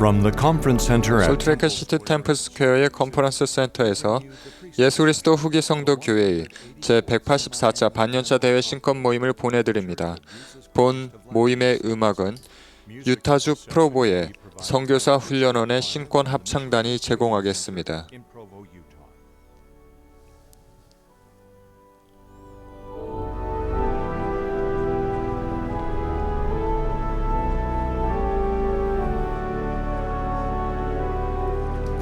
From the conference center at 솔트레이크 시티 템플 스퀘어의 컨퍼런스 센터에서 예수 그리스도 후기 성도 교회의 제184차 반년차 대회 신권 모임을 보내드립니다. 본 모임의 음악은 유타주 프로보의 선교사 훈련원의 신권 합창단이 제공하겠습니다.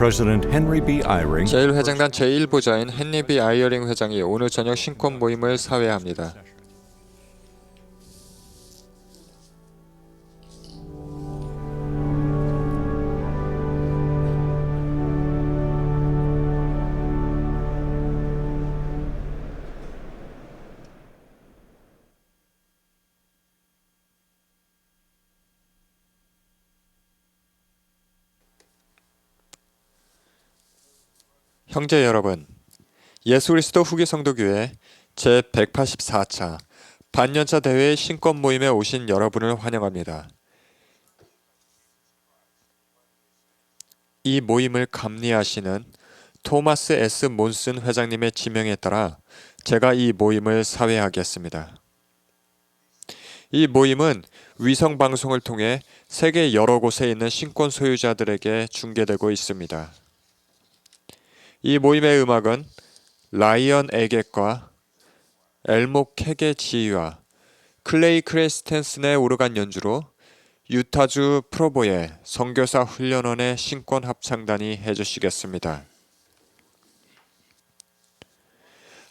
President Henry B. Eyring 제1회장단 제1보좌인 헨리 B. 아이어링 회장이 오늘 저녁 신권 모임을 사회합니다. 형제 여러분, 예수 그리스도 후기 성도교회 제184차 반년차 대회 신권 모임에 오신 여러분을 환영합니다. 이 모임을 감리하시는 토마스 S. 몬슨 회장님의 지명에 따라 제가 이 모임을 사회하겠습니다. 이 모임은 위성 방송을 통해 세계 여러 곳에 있는 신권 소유자들에게 중계되고 있습니다. 이 모임의 음악은 라이언 에겟과 엘모 캑의 지휘와 클레이 크리스텐슨의 오르간 연주로 유타주 프로보의 선교사 훈련원의 신권 합창단이 해주시겠습니다.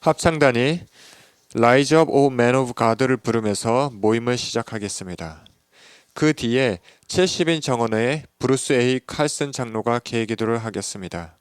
합창단이 Rise Up O Man of God를 부르면서 모임을 시작하겠습니다. 그 뒤에 70인 정원회의 브루스 A. 칼슨 장로가 계기도를 하겠습니다.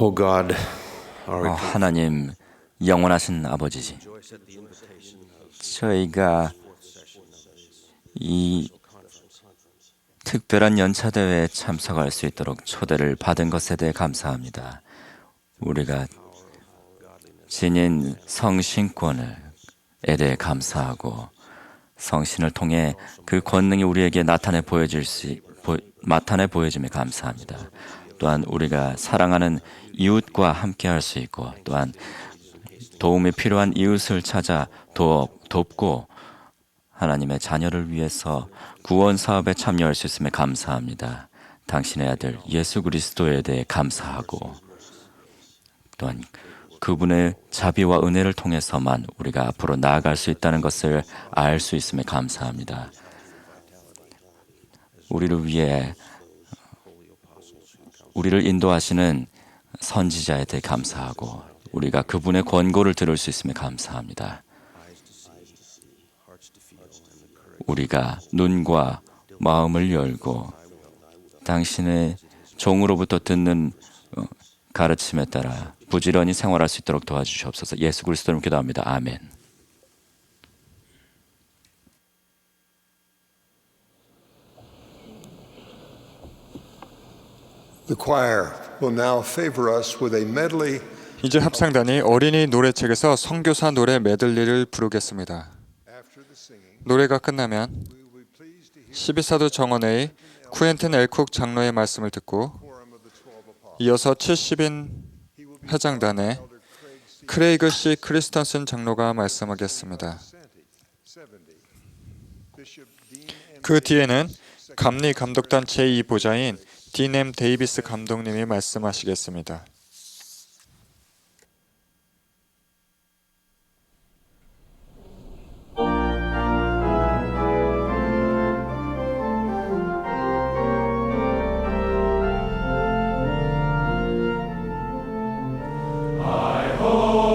Oh God, our 하나님, 영원하신 아버지지. 저희가 이 특별한 연차 대회에 참석할 수 있도록 초대를 받은 것에 대해 감사합니다. 우리가 지닌 성신권에 대해 감사하고 성신을 통해 그 권능이 우리에게 나타내 보여짐에 감사합니다. 또한 우리가 사랑하는 이웃과 함께할 수 있고 또한 도움이 필요한 이웃을 찾아 돕고 하나님의 자녀를 위해서 구원 사업에 참여할 수 있음에 감사합니다. 당신의 아들 예수 그리스도에 대해 감사하고 또한 그분의 자비와 은혜를 통해서만 우리가 앞으로 나아갈 수 있다는 것을 알 수 있음에 감사합니다. 우리를 위해 우리를 인도하시는 선지자에 대해 감사하고 우리가 그분의 권고를 들을 수 있음에 감사합니다. 우리가 눈과 마음을 열고 당신의 종으로부터 듣는 가르침에 따라 부지런히 생활할 수 있도록 도와주시옵소서. 예수 그리스도로 기도합니다. 아멘. The choir will now favor us with a medley. 이제 합창단이 어린이 노래책에서 선교사 노래 메들리를 부르겠습니다. 노래가 끝나면 12사도 정원회의 쿠엔틴 엘쿡 장로의 말씀을 듣고 이어서 70인 회장단의 크레이그 씨 크리스턴슨 장로가 말씀하겠습니다. 그 뒤에는 감리 감독단 제2보좌인 딘 M 데이비스 감독님이 말씀하시겠습니다. To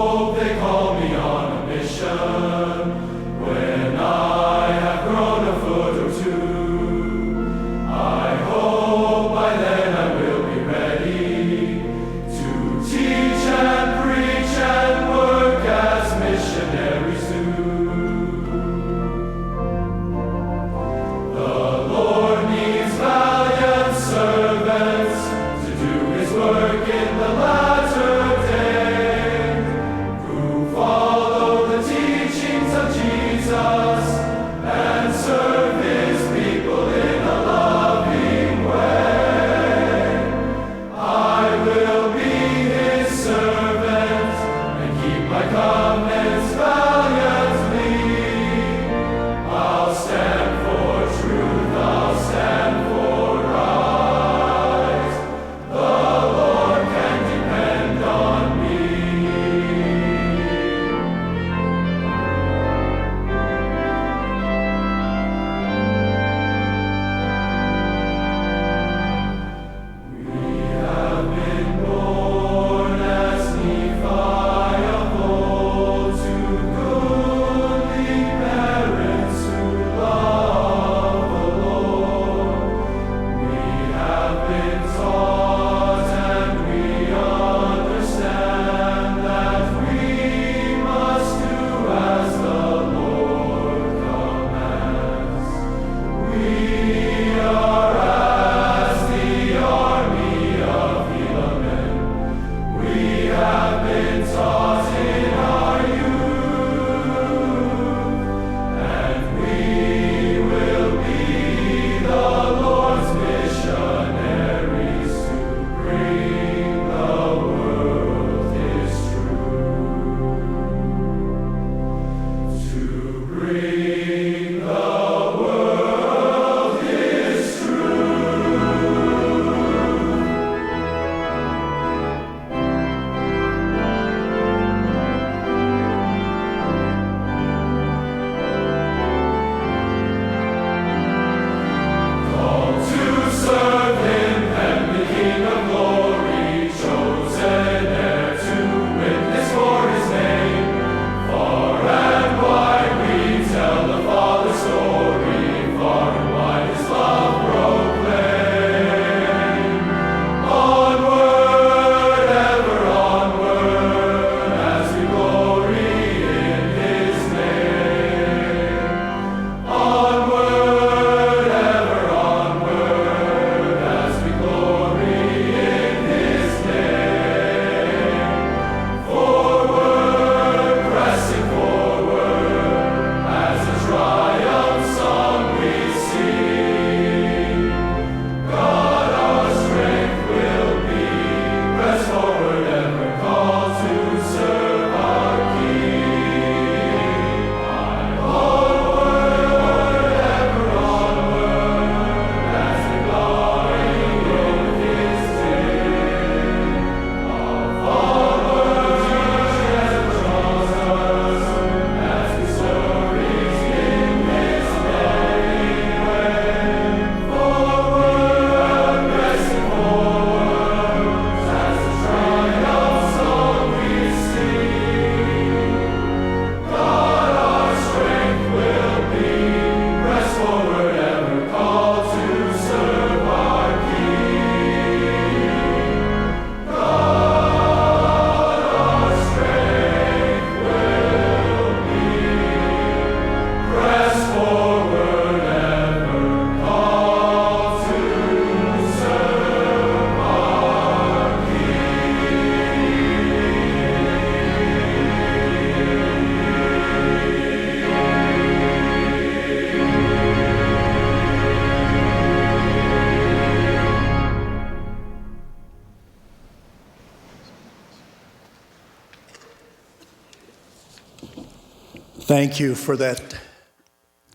Thank you for that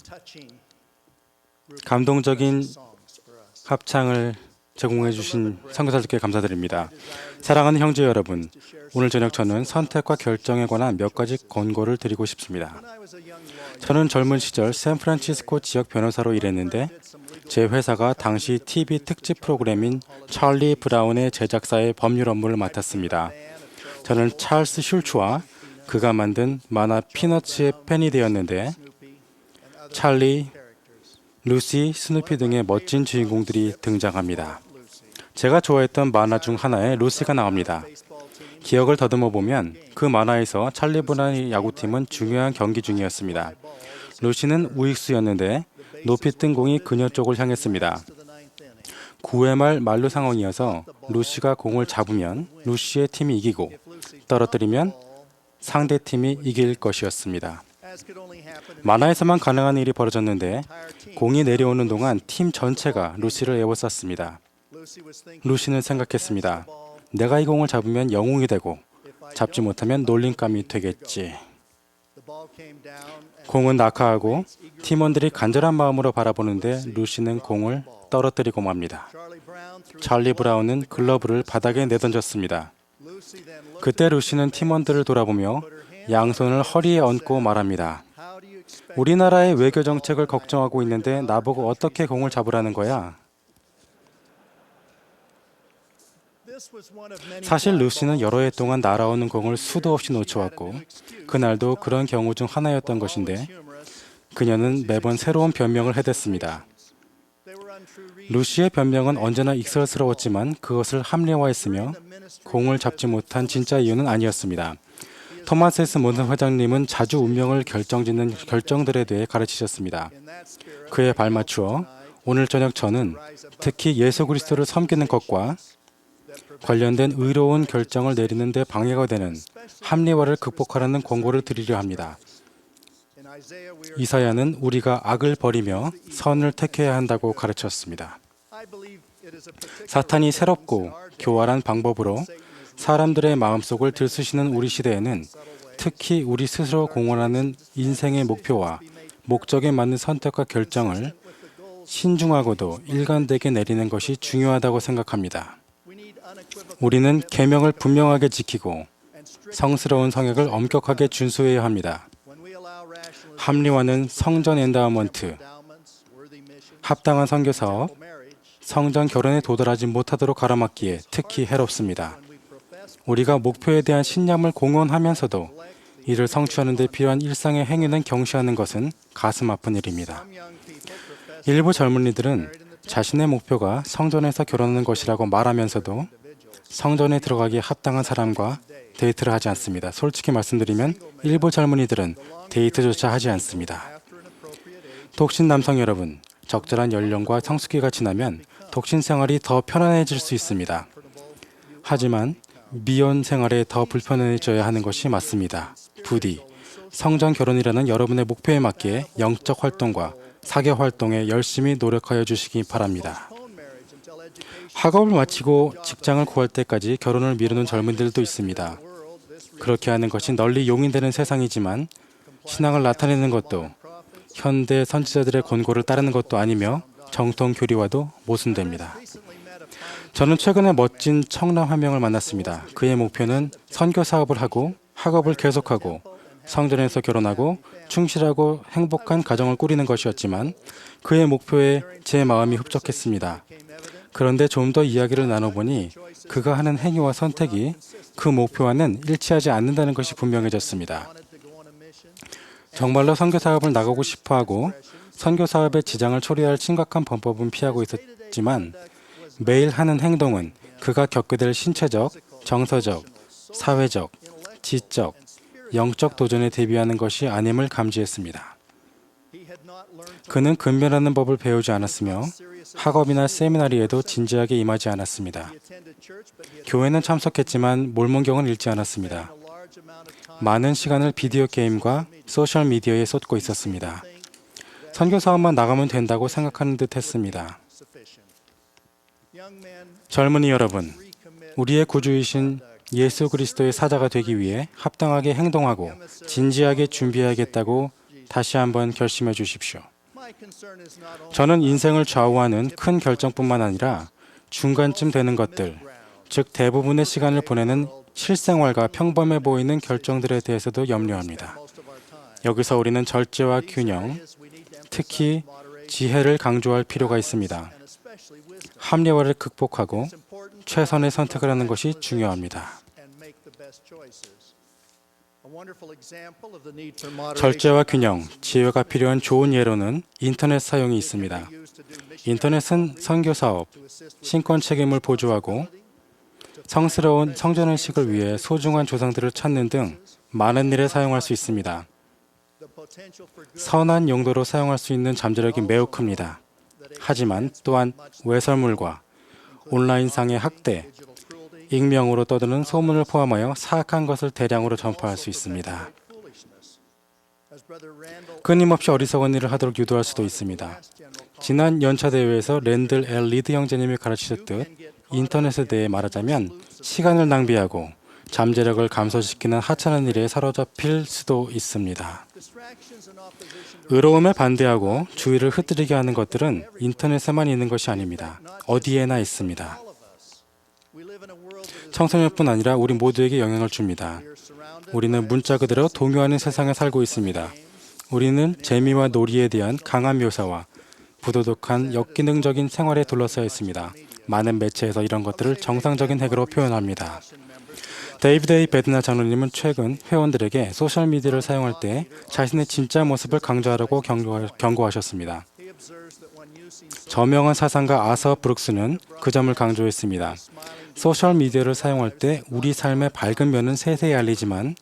touching 감동적인 합창을 제공해 주신 선교사들께 감사드립니다. 사랑하는 형제 여러분, 오늘 저녁 저는 선택과 결정에 관한 몇 가지 권고를 드리고 싶습니다. 저는 젊은 시절 샌프란시스코 지역 변호사로 일했는데 제 회사가 당시 TV 특집 프로그램인 찰리 브라운의 제작사의 법률 업무를 맡았습니다. 저는 찰스 슐츠와 그가 만든 만화 피너츠의 팬이 되었는데 찰리, 루시, 스누피 등의 멋진 주인공들이 등장합니다. 제가 좋아했던 만화 중 하나에 루시가 나옵니다. 기억을 더듬어 보면 그 만화에서 찰리 브라운의 야구팀은 중요한 경기 중이었습니다. 루시는 우익수였는데 높이 뜬 공이 그녀 쪽을 향했습니다. 9회 말 만루 상황이어서 루시가 공을 잡으면 루시의 팀이 이기고 떨어뜨리면 상대 팀이 이길 것이었습니다. 만화에서만 가능한 일이 벌어졌는데 공이 내려오는 동안 팀 전체가 루시를 에워쌌습니다. 루시는 생각했습니다. 내가 이 공을 잡으면 영웅이 되고 잡지 못하면 놀림감이 되겠지. 공은 낙하하고 팀원들이 간절한 마음으로 바라보는데 루시는 공을 떨어뜨리고 맙니다. 찰리 브라운은 글러브를 바닥에 내던졌습니다. 그때 루시는 팀원들을 돌아보며 양손을 허리에 얹고 말합니다. 우리나라의 외교 정책을 걱정하고 있는데 나보고 어떻게 공을 잡으라는 거야? 사실 루시는 여러 해 동안 날아오는 공을 수도 없이 놓쳐왔고 그날도 그런 경우 중 하나였던 것인데 그녀는 매번 새로운 변명을 해댔습니다. 루시의 변명은 언제나 익살스러웠지만 그것을 합리화했으며 공을 잡지 못한 진짜 이유는 아니었습니다. 토마스 S. 몬슨 회장님은 자주 운명을 결정짓는 결정들에 대해 가르치셨습니다. 그에 발맞추어 오늘 저녁 저는 특히 예수 그리스도를 섬기는 것과 관련된 의로운 결정을 내리는 데 방해가 되는 합리화를 극복하라는 권고를 드리려 합니다. 이사야는 우리가 악을 버리며 선을 택해야 한다고 가르쳤습니다. 사탄이 새롭고 교활한 방법으로 사람들의 마음속을 들쑤시는 우리 시대에는 특히 우리 스스로 공헌하는 인생의 목표와 목적에 맞는 선택과 결정을 신중하고도 일관되게 내리는 것이 중요하다고 생각합니다. 우리는 계명을 분명하게 지키고 성스러운 성역을 엄격하게 준수해야 합니다. 합리화는 성전 엔다우먼트, 합당한 선교 사업, 성전 결혼에 도달하지 못하도록 가로막기에 특히 해롭습니다. 우리가 목표에 대한 신념을 공언하면서도 이를 성취하는 데 필요한 일상의 행위는 경시하는 것은 가슴 아픈 일입니다. 일부 젊은이들은 자신의 목표가 성전에서 결혼하는 것이라고 말하면서도 성전에 들어가기에 합당한 사람과 데이트를 하지 않습니다. 솔직히 말씀드리면 일부 젊은이들은 데이트조차 하지 않습니다. 독신 남성 여러분, 적절한 연령과 성숙기가 지나면 독신 생활이 더 편안해질 수 있습니다. 하지만 미혼 생활에 더 불편해져야 하는 것이 맞습니다. 부디 성전 결혼이라는 여러분의 목표에 맞게 영적 활동과 사교 활동에 열심히 노력하여 주시기 바랍니다. 학업을 마치고 직장을 구할 때까지 결혼을 미루는 젊은이들도 있습니다. 그렇게 하는 것이 널리 용인되는 세상이지만 신앙을 나타내는 것도 현대 선지자들의 권고를 따르는 것도 아니며 정통 교리와도 모순됩니다. 저는 최근에 멋진 청남 한 명을 만났습니다. 그의 목표는 선교 사업을 하고 학업을 계속하고 성전에서 결혼하고 충실하고 행복한 가정을 꾸리는 것이었지만 그의 목표에 제 마음이 흡족했습니다. 그런데 좀 더 이야기를 나눠보니 그가 하는 행위와 선택이 그 목표와는 일치하지 않는다는 것이 분명해졌습니다. 정말로 선교 사업을 나가고 싶어하고 선교 사업에 지장을 초래할 심각한 범법은 피하고 있었지만 매일 하는 행동은 그가 겪게 될 신체적, 정서적, 사회적, 지적, 영적 도전에 대비하는 것이 아님을 감지했습니다. 그는 근면하는 법을 배우지 않았으며 학업이나 세미나리에도 진지하게 임하지 않았습니다. 교회는 참석했지만 몰몬경은 읽지 않았습니다. 많은 시간을 비디오 게임과 소셜 미디어에 쏟고 있었습니다. 선교 사업만 나가면 된다고 생각하는 듯 했습니다. 젊은이 여러분, 우리의 구주이신 예수 그리스도의 사자가 되기 위해 합당하게 행동하고 진지하게 준비해야겠다고 다시 한번 결심해 주십시오. 저는 인생을 좌우하는 큰 결정뿐만 아니라 중간쯤 되는 것들, 즉 대부분의 시간을 보내는 실생활과 평범해 보이는 결정들에 대해서도 염려합니다. 여기서 우리는 절제와 균형, 특히 지혜를 강조할 필요가 있습니다. 합리화를 극복하고 최선의 선택을 하는 것이 중요합니다. 절제와 균형, 지혜가 필요한 좋은 예로는 인터넷 사용이 있습니다. 인터넷은 선교 사업, 신권 책임을 보조하고 성스러운 성전의식을 위해 소중한 조상들을 찾는 등 많은 일에 사용할 수 있습니다. 선한 용도로 사용할 수 있는 잠재력이 매우 큽니다. 하지만 또한 외설물과 온라인상의 학대, 익명으로 떠드는 소문을 포함하여 사악한 것을 대량으로 전파할 수 있습니다. 끊임없이 어리석은 일을 하도록 유도할 수도 있습니다. 지난 연차 대회에서 랜들 L. 리드 형제님이 가르치셨듯 인터넷에 대해 말하자면 시간을 낭비하고 잠재력을 감소시키는 하찮은 일에 사로잡힐 수도 있습니다. 의로움에 반대하고 주의를 흩뜨리게 하는 것들은 인터넷에만 있는 것이 아닙니다. 어디에나 있습니다. 청소년뿐 아니라 우리 모두에게 영향을 줍니다. 우리는 문자 그대로 동요하는 세상에 살고 있습니다. 우리는 재미와 놀이에 대한 강한 묘사와 부도덕한 역기능적인 생활에 둘러싸여 있습니다. 많은 매체에서 이런 것들을 정상적인 핵으로 표현합니다. 데이비드 A. 베드나 장로님은 최근 회원들에게 소셜미디어를 사용할 때 자신의 진짜 모습을 강조하라고 경고하셨습니다. 저명한 사상가 아서 브룩스는 그 점을 강조했습니다. 소셜미디어를 사용할 때 우리 삶의 밝은 면은 세세히 알리지만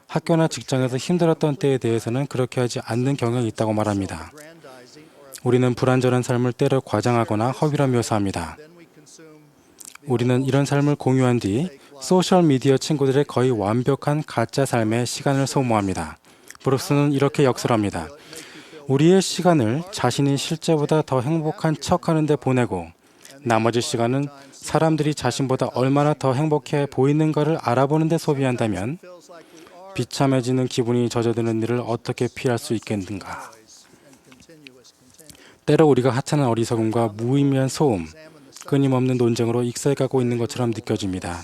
학교나 직장에서 힘들었던 때에 대해서는 그렇게 하지 않는 경향이 있다고 말합니다. 우리는 불완전한 삶을 때로 과장하거나 허위로 묘사합니다. 우리는 이런 삶을 공유한 뒤 소셜미디어 친구들의 거의 완벽한 가짜 삶에 시간을 소모합니다. 브룩스는 이렇게 역설합니다. 우리의 시간을 자신이 실제보다 더 행복한 척하는 데 보내고 나머지 시간은 사람들이 자신보다 얼마나 더 행복해 보이는가를 알아보는 데 소비한다면 비참해지는 기분이 젖어드는 일을 어떻게 피할 수 있겠는가. 때로 우리가 하찮은 어리석음과 무의미한 소음, 끊임없는 논쟁으로 익살가고 있는 것처럼 느껴집니다.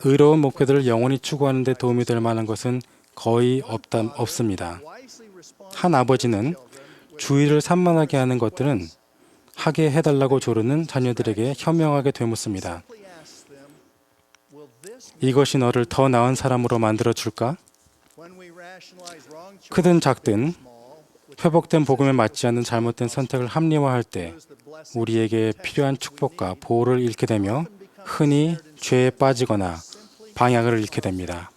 의로운 목표들을 영원히 추구하는 데 도움이 될 만한 것은 거의 없습니다. 한 아버지는 주의를 산만하게 하는 것들은 하게 해달라고 조르는 자녀들에게 현명하게 되묻습니다. 이것이 너를 더 나은 사람으로 만들어줄까? 크든 작든 회복된 복음에 맞지 않는 잘못된 선택을 합리화할 때 우리에게 필요한 축복과 보호를 잃게 되며 흔히 죄에 빠지거나 방향을 잃게 됩니다.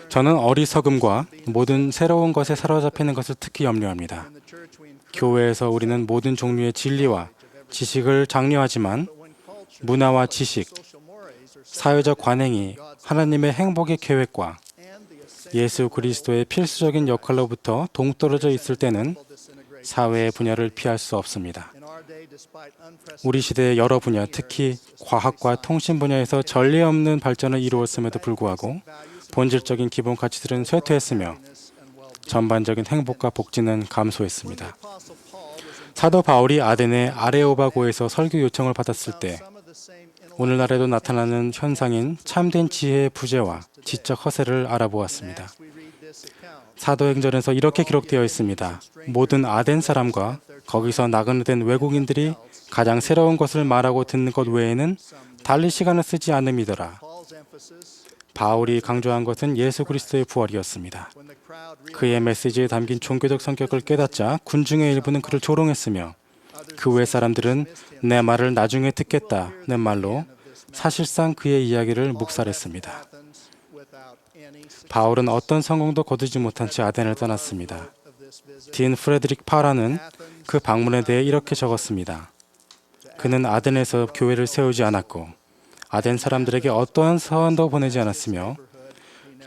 저는 어리석음과 모든 새로운 것에 사로잡히는 것을 특히 염려합니다. 교회에서 우리는 모든 종류의 진리와 지식을 장려하지만 문화와 지식, 사회적 관행이 하나님의 행복의 계획과 예수 그리스도의 필수적인 역할로부터 동떨어져 있을 때는 사회의 분야를 피할 수 없습니다. 우리 시대의 여러 분야, 특히 과학과 통신 분야에서 전례 없는 발전을 이루었음에도 불구하고 본질적인 기본 가치들은 쇠퇴했으며 전반적인 행복과 복지는 감소했습니다. 사도 바울이 아덴의 아레오바고에서 설교 요청을 받았을 때 오늘날에도 나타나는 현상인 참된 지혜의 부재와 지적 허세를 알아보았습니다. 사도행전에서 이렇게 기록되어 있습니다. 모든 아덴 사람과 거기서 나그네된 외국인들이 가장 새로운 것을 말하고 듣는 것 외에는 달리 시간을 쓰지 않음이더라. 바울이 강조한 것은 예수 그리스도의 부활이었습니다. 그의 메시지에 담긴 종교적 성격을 깨닫자 군중의 일부는 그를 조롱했으며 그 외 사람들은 내 말을 나중에 듣겠다는 말로 사실상 그의 이야기를 묵살했습니다. 바울은 어떤 성공도 거두지 못한 채 아덴을 떠났습니다. 딘 프레드릭 파라는 그 방문에 대해 이렇게 적었습니다. 그는 아덴에서 교회를 세우지 않았고 아덴 사람들에게 어떠한 서한도 보내지 않았으며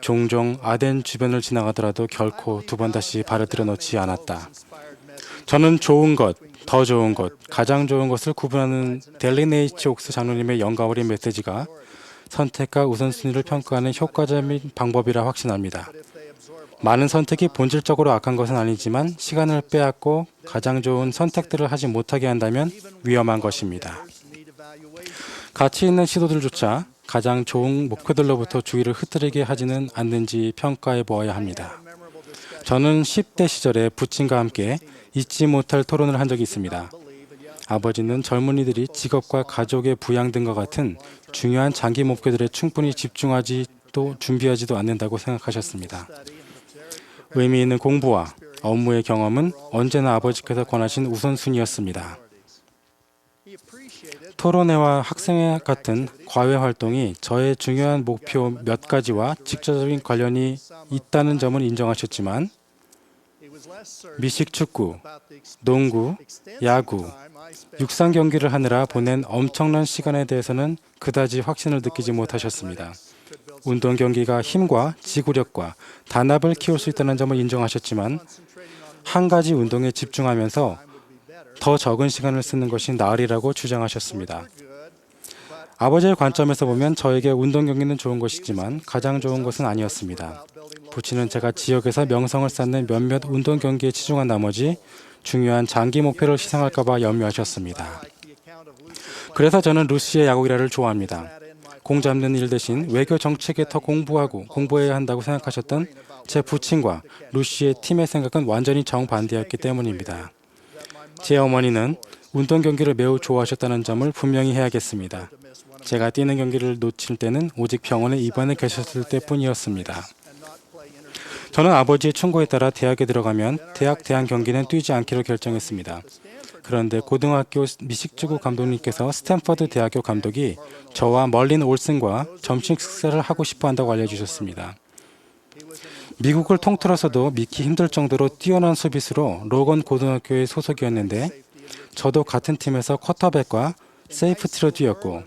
종종 아덴 주변을 지나가더라도 결코 두 번 다시 발을 들여놓지 않았다. 저는 좋은 것, 더 좋은 것, 가장 좋은 것을 구분하는 델리네이치 옥스 장로님의 영감 어린 메시지가 선택과 우선순위를 평가하는 효과적인 방법이라 확신합니다. 많은 선택이 본질적으로 악한 것은 아니지만 시간을 빼앗고 가장 좋은 선택들을 하지 못하게 한다면 위험한 것입니다. 가치 있는 시도들조차 가장 좋은 목표들로부터 주의를 흐트리게 하지는 않는지 평가해 보아야 합니다. 저는 10대 시절에 부친과 함께 잊지 못할 토론을 한 적이 있습니다. 아버지는 젊은이들이 직업과 가족의 부양 등과 같은 중요한 장기 목표들에 충분히 집중하지도 준비하지도 않는다고 생각하셨습니다. 의미 있는 공부와 업무의 경험은 언제나 아버지께서 권하신 우선순위였습니다. 토론회와 학생회 같은 과외 활동이 저의 중요한 목표 몇 가지와 직접적인 관련이 있다는 점을 인정하셨지만 미식축구, 농구, 야구, 육상 경기를 하느라 보낸 엄청난 시간에 대해서는 그다지 확신을 느끼지 못하셨습니다. 운동 경기가 힘과 지구력과 단합을 키울 수 있다는 점을 인정하셨지만 한 가지 운동에 집중하면서 더 적은 시간을 쓰는 것이 나으리라고 주장하셨습니다. 아버지의 관점에서 보면 저에게 운동 경기는 좋은 것이지만 가장 좋은 것은 아니었습니다. 부친은 제가 지역에서 명성을 쌓는 몇몇 운동 경기에 치중한 나머지 중요한 장기 목표를 희생할까 봐 염려하셨습니다. 그래서 저는 루시의 야구 일화를 좋아합니다. 공 잡는 일 대신 외교 정책에 더 공부해야 한다고 생각하셨던 제 부친과 루시의 팀의 생각은 완전히 정반대였기 때문입니다. 제 어머니는 운동 경기를 매우 좋아하셨다는 점을 분명히 해야겠습니다. 제가 뛰는 경기를 놓칠 때는 오직 병원에 입원해 계셨을 때뿐이었습니다. 저는 아버지의 충고에 따라 대학에 들어가면 대학 경기는 뛰지 않기로 결정했습니다. 그런데 고등학교 미식축구 감독님께서 스탠퍼드 대학교 감독이 저와 멀린 올슨과 점심 식사를 하고 싶어 한다고 알려주셨습니다. 미국을 통틀어서도 믿기 힘들 정도로 뛰어난 수비수로 로건 고등학교의 소속이었는데 저도 같은 팀에서 쿼터백과 세이프티로 뛰었고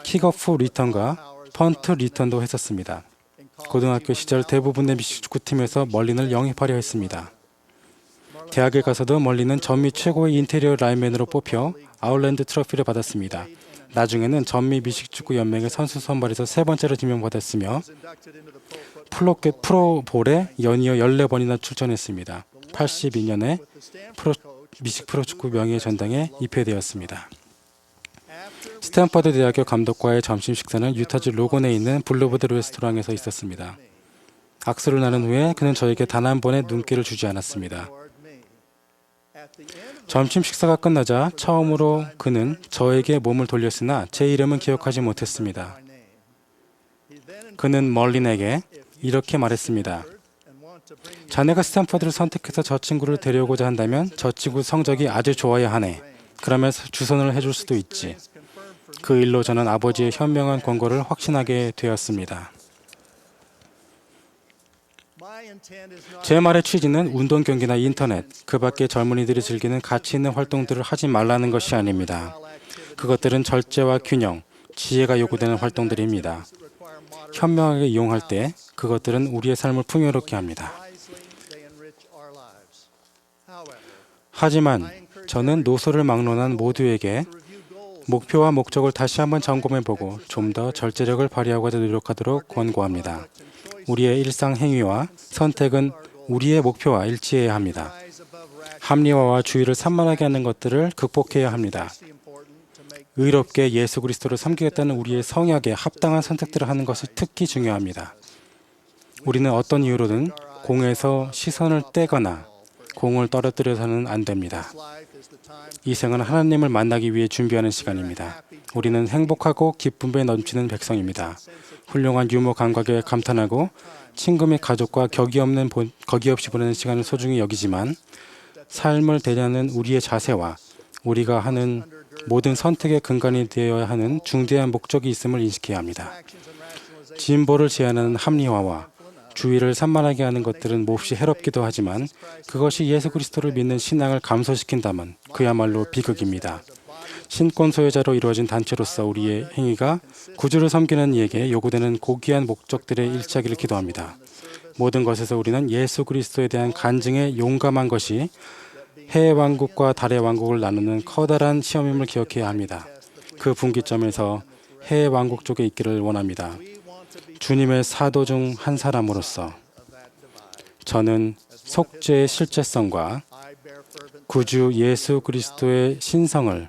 킥오프 리턴과 펀트 리턴도 했었습니다. 고등학교 시절 대부분의 미식축구팀에서 멀린을 영입하려 했습니다. 대학에 가서도 멀린은 전미 최고의 인테리어 라인맨으로 뽑혀 아울랜드 트로피를 받았습니다. 나중에는 전미 미식축구 연맹의 선수 선발에서 3번째로 지명받았으며 프로볼에 연이어 14번이나 출전했습니다. 82년에 미식 프로축구 명예 전당에 입회되었습니다. 스탠퍼드 대학교 감독과의 점심 식사는 유타주 로건에 있는 블루보드 레스토랑에서 있었습니다. 악수를 나눈 후에 그는 저에게 단 한 번의 눈길을 주지 않았습니다. 점심 식사가 끝나자 처음으로 그는 저에게 몸을 돌렸으나 제 이름은 기억하지 못했습니다. 그는 멀린에게 이렇게 말했습니다. 자네가 스탠퍼드를 선택해서 저 친구를 데려오고자 한다면 저 친구 성적이 아주 좋아야 하네. 그러면 주선을 해줄 수도 있지. 그 일로 저는 아버지의 현명한 권고를 확신하게 되었습니다. 제 말의 취지는 운동 경기나 인터넷, 그 밖에 젊은이들이 즐기는 가치 있는 활동들을 하지 말라는 것이 아닙니다. 그것들은 절제와 균형, 지혜가 요구되는 활동들입니다. 현명하게 이용할 때 그것들은 우리의 삶을 풍요롭게 합니다. 하지만 저는 노소를 막론한 모두에게 목표와 목적을 다시 한번 점검해보고 좀 더 절제력을 발휘하고자 노력하도록 권고합니다. 우리의 일상 행위와 선택은 우리의 목표와 일치해야 합니다. 합리화와 주의를 산만하게 하는 것들을 극복해야 합니다. 의롭게 예수 그리스도를 섬기겠다는 우리의 성약에 합당한 선택들을 하는 것이 특히 중요합니다. 우리는 어떤 이유로든 공에서 시선을 떼거나 공을 떨어뜨려서는 안 됩니다. 이 생은 하나님을 만나기 위해 준비하는 시간입니다. 우리는 행복하고 기쁨에 넘치는 백성입니다. 훌륭한 유머 감각에 감탄하고 친구 및 가족과 격이 없이 보내는 시간을 소중히 여기지만 삶을 대하는 우리의 자세와 우리가 하는 모든 선택의 근간이 되어야 하는 중대한 목적이 있음을 인식해야 합니다. 진보를 제한하는 합리화와 주의를 산만하게 하는 것들은 몹시 해롭기도 하지만 그것이 예수 그리스도를 믿는 신앙을 감소시킨다면 그야말로 비극입니다. 신권 소유자로 이루어진 단체로서 우리의 행위가 구주를 섬기는 이에게 요구되는 고귀한 목적들에 일치하기를 기도합니다. 모든 것에서 우리는 예수 그리스도에 대한 간증에 용감한 것이 해의 왕국과 달의 왕국을 나누는 커다란 시험임을 기억해야 합니다. 그 분기점에서 해외 왕국 쪽에 있기를 원합니다. 주님의 사도 중 한 사람으로서 저는 속죄의 실제성과 구주 예수 그리스도의 신성을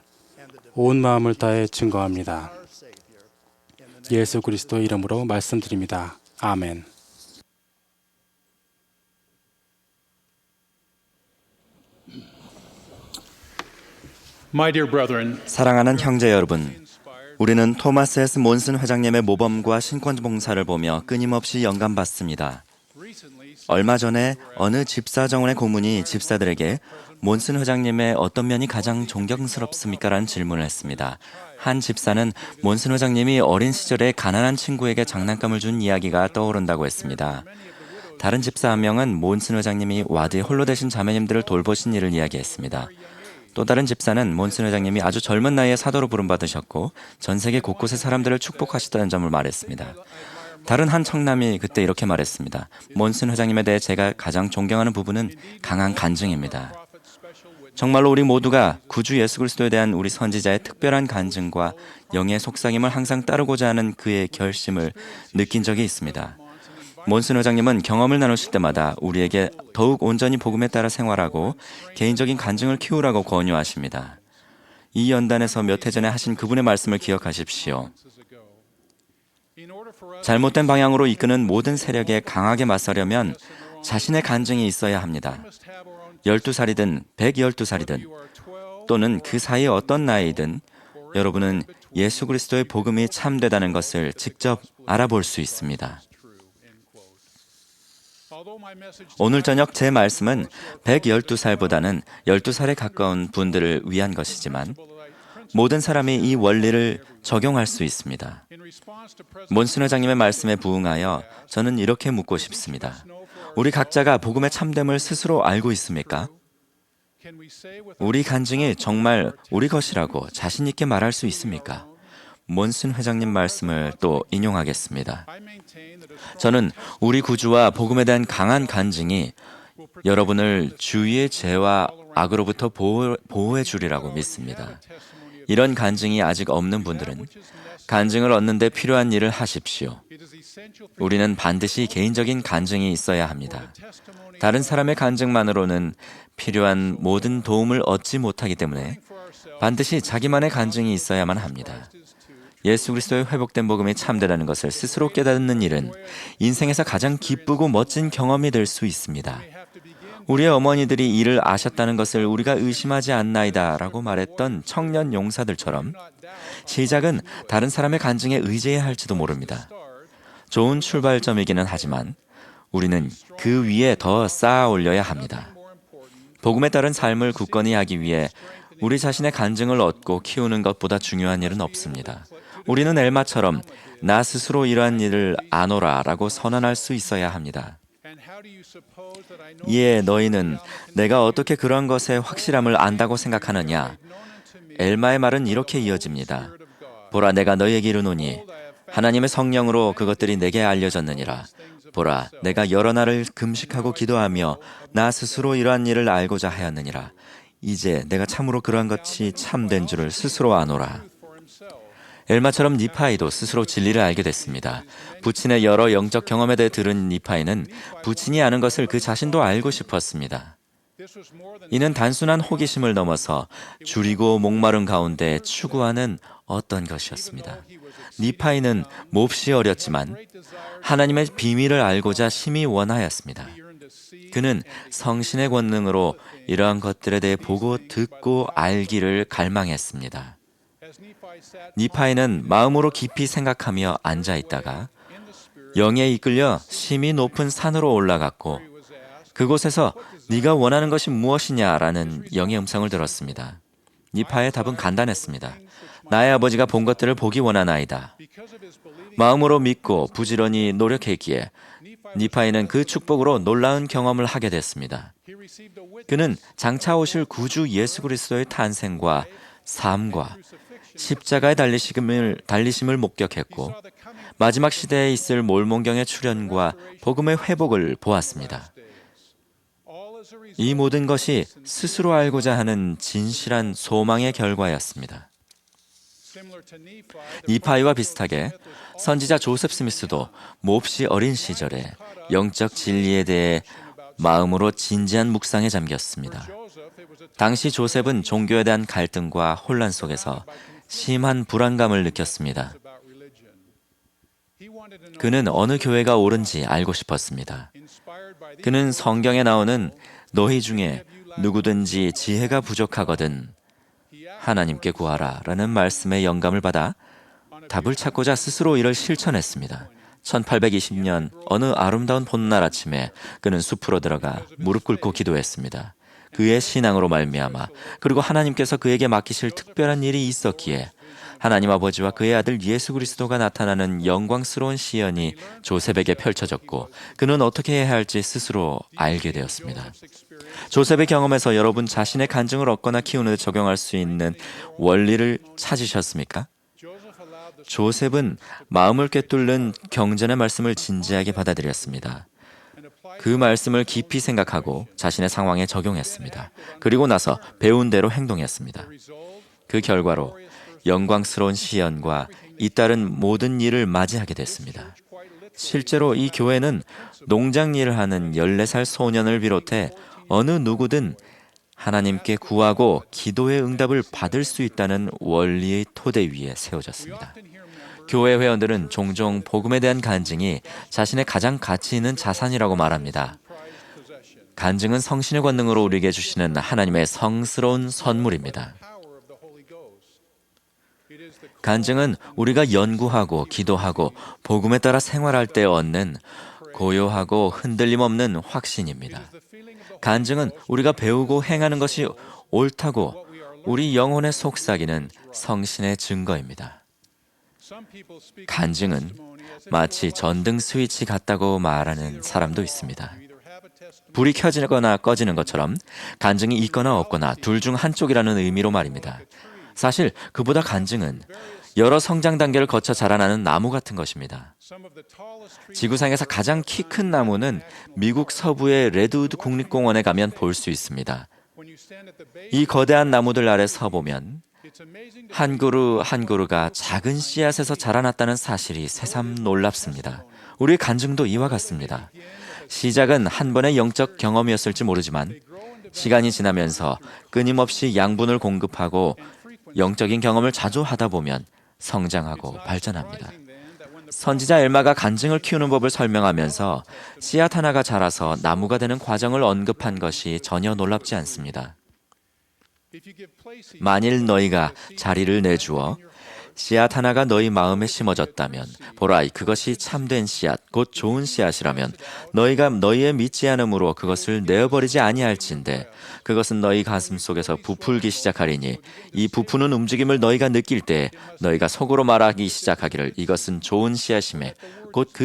온 마음을 다해 증거합니다. 예수 그리스도의 이름으로 말씀드립니다. 아멘. My dear brethren, 사랑하는 형제 여러분, 우리는 토마스 S. 몬슨 회장님의 모범과 신권 봉사를 보며 끊임없이 영감받습니다. 얼마 전에 어느 집사 정원의 고문이 집사들에게 몬슨 회장님의 어떤 면이 가장 존경스럽습니까? 라는 질문을 했습니다. 한 집사는 몬슨 회장님이 어린 시절에 가난한 친구에게 장난감을 준 이야기가 떠오른다고 했습니다. 다른 집사 한 명은 몬슨 회장님이 와드에 홀로 되신 자매님들을 돌보신 일을 이야기했습니다. 또 다른 집사는 몬슨 회장님이 아주 젊은 나이에 사도로 부름받으셨고 전 세계 곳곳의 사람들을 축복하셨다는 점을 말했습니다. 다른 한 청남이 그때 이렇게 말했습니다. 몬슨 회장님에 대해 제가 가장 존경하는 부분은 강한 간증입니다. 정말로 우리 모두가 구주 예수 그리스도에 대한 우리 선지자의 특별한 간증과 영의 속삭임을 항상 따르고자 하는 그의 결심을 느낀 적이 있습니다. 몬슨 회장님은 경험을 나누실 때마다 우리에게 더욱 온전히 복음에 따라 생활하고 개인적인 간증을 키우라고 권유하십니다. 이 연단에서 몇 해 전에 하신 그분의 말씀을 기억하십시오. 잘못된 방향으로 이끄는 모든 세력에 강하게 맞서려면 자신의 간증이 있어야 합니다. 12살이든 112살이든 또는 그 사이 어떤 나이든 여러분은 예수 그리스도의 복음이 참되다는 것을 직접 알아볼 수 있습니다. 오늘 저녁 제 말씀은 112살보다는 12살에 가까운 분들을 위한 것이지만 모든 사람이 이 원리를 적용할 수 있습니다. 몬슨 회장님의 말씀에 부응하여 저는 이렇게 묻고 싶습니다. 우리 각자가 복음의 참됨을 스스로 알고 있습니까? 우리 간증이 정말 우리 것이라고 자신 있게 말할 수 있습니까? 몬슨 회장님 말씀을 또 인용하겠습니다. 저는 우리 구주와 복음에 대한 강한 간증이 여러분을 주위의 죄와 악으로부터 보호해 주리라고 믿습니다. 이런 간증이 아직 없는 분들은 간증을 얻는 데 필요한 일을 하십시오. 우리는 반드시 개인적인 간증이 있어야 합니다. 다른 사람의 간증만으로는 필요한 모든 도움을 얻지 못하기 때문에 반드시 자기만의 간증이 있어야만 합니다. 예수 그리스도의 회복된 복음이 참되다는 것을 스스로 깨닫는 일은 인생에서 가장 기쁘고 멋진 경험이 될 수 있습니다. 우리의 어머니들이 이를 아셨다는 것을 우리가 의심하지 않나이다 라고 말했던 청년 용사들처럼 시작은 다른 사람의 간증에 의지해야 할지도 모릅니다. 좋은 출발점이기는 하지만 우리는 그 위에 더 쌓아 올려야 합니다. 복음에 따른 삶을 굳건히 하기 위해 우리 자신의 간증을 얻고 키우는 것보다 중요한 일은 없습니다. 우리는 엘마처럼 나 스스로 이러한 일을 아노라 라고 선언할 수 있어야 합니다. 이에 너희는 내가 어떻게 그런 것의 확실함을 안다고 생각하느냐? 엘마의 말은 이렇게 이어집니다. 보라, 내가 너희에게 이르노니 하나님의 성령으로 그것들이 내게 알려졌느니라. 보라, 내가 여러 날을 금식하고 기도하며 나 스스로 이러한 일을 알고자 하였느니라. 이제 내가 참으로 그러한 것이 참된 줄을 스스로 아노라. 엘마처럼 니파이도 스스로 진리를 알게 됐습니다. 부친의 여러 영적 경험에 대해 들은 니파이는 부친이 아는 것을 그 자신도 알고 싶었습니다. 이는 단순한 호기심을 넘어서 줄이고 목마른 가운데 추구하는 어떤 것이었습니다. 니파이는 몹시 어렸지만 하나님의 비밀을 알고자 심히 원하였습니다. 그는 성신의 권능으로 이러한 것들에 대해 보고 듣고 알기를 갈망했습니다. 니파이는 마음으로 깊이 생각하며 앉아 있다가 영에 이끌려 심히 높은 산으로 올라갔고 그곳에서 네가 원하는 것이 무엇이냐라는 영의 음성을 들었습니다. 니파의 답은 간단했습니다. 나의 아버지가 본 것들을 보기 원하나이다. 마음으로 믿고 부지런히 노력했기에 니파이는 그 축복으로 놀라운 경험을 하게 됐습니다. 그는 장차 오실 구주 예수 그리스도의 탄생과 삶과 십자가의 달리심을 목격했고 마지막 시대에 있을 몰몬경의 출현과 복음의 회복을 보았습니다. 이 모든 것이 스스로 알고자 하는 진실한 소망의 결과였습니다. 니파이와 비슷하게 선지자 조셉 스미스도 몹시 어린 시절에 영적 진리에 대해 마음으로 진지한 묵상에 잠겼습니다. 당시 조셉은 종교에 대한 갈등과 혼란 속에서 심한 불안감을 느꼈습니다. 그는 어느 교회가 옳은지 알고 싶었습니다. 그는 성경에 나오는 너희 중에 누구든지 지혜가 부족하거든 하나님께 구하라 라는 말씀에 영감을 받아 답을 찾고자 스스로 이를 실천했습니다. 1820년 어느 아름다운 봄날 아침에 그는 숲으로 들어가 무릎 꿇고 기도했습니다. 그의 신앙으로 말미암아 그리고 하나님께서 그에게 맡기실 특별한 일이 있었기에 하나님 아버지와 그의 아들 예수 그리스도가 나타나는 영광스러운 시연이 조셉에게 펼쳐졌고 그는 어떻게 해야 할지 스스로 알게 되었습니다. 조셉의 경험에서 여러분 자신의 간증을 얻거나 키우는 데 적용할 수 있는 원리를 찾으셨습니까? 조셉은 마음을 꿰뚫는 경전의 말씀을 진지하게 받아들였습니다. 그 말씀을 깊이 생각하고 자신의 상황에 적용했습니다. 그리고 나서 배운 대로 행동했습니다. 그 결과로 영광스러운 시연과 잇따른 모든 일을 맞이하게 됐습니다. 실제로 이 교회는 농장 일을 하는 14살 소년을 비롯해 어느 누구든 하나님께 구하고 기도의 응답을 받을 수 있다는 원리의 토대 위에 세워졌습니다. 교회 회원들은 종종 복음에 대한 간증이 자신의 가장 가치 있는 자산이라고 말합니다. 간증은 성신의 권능으로 우리에게 주시는 하나님의 성스러운 선물입니다. 간증은 우리가 연구하고 기도하고 복음에 따라 생활할 때 얻는 고요하고 흔들림 없는 확신입니다. 간증은 우리가 배우고 행하는 것이 옳다고 우리 영혼에 속삭이는 성신의 증거입니다. 간증은 마치 전등 스위치 같다고 말하는 사람도 있습니다. 불이 켜지거나 꺼지는 것처럼 간증이 있거나 없거나 둘 중 한쪽이라는 의미로 말입니다. 사실 그보다 간증은 여러 성장 단계를 거쳐 자라나는 나무 같은 것입니다. 지구상에서 가장 키 큰 나무는 미국 서부의 레드우드 국립공원에 가면 볼 수 있습니다. 이 거대한 나무들 아래 서보면 한 그루 한 그루가 작은 씨앗에서 자라났다는 사실이 새삼 놀랍습니다. 우리의 간증도 이와 같습니다. 시작은 한 번의 영적 경험이었을지 모르지만 시간이 지나면서 끊임없이 양분을 공급하고 영적인 경험을 자주 하다 보면 성장하고 발전합니다. 선지자 엘마가 간증을 키우는 법을 설명하면서 씨앗 하나가 자라서 나무가 되는 과정을 언급한 것이 전혀 놀랍지 않습니다. 만일 너희가 자리를 내주어 씨앗 하나가 너희 마음에 심어졌다면 보라 그것이 참된 씨앗 곧 좋은 씨앗이라면 너희가 너희의 믿지 않음으로 그것을 내어버리지 아니할진대 그것은 너희 가슴 속에서 부풀기 시작하리니 이 부푸는 움직임을 너희가 느낄 때 너희가 속으로 말하기 시작하기를 이것은 좋은 씨앗이매 곧 그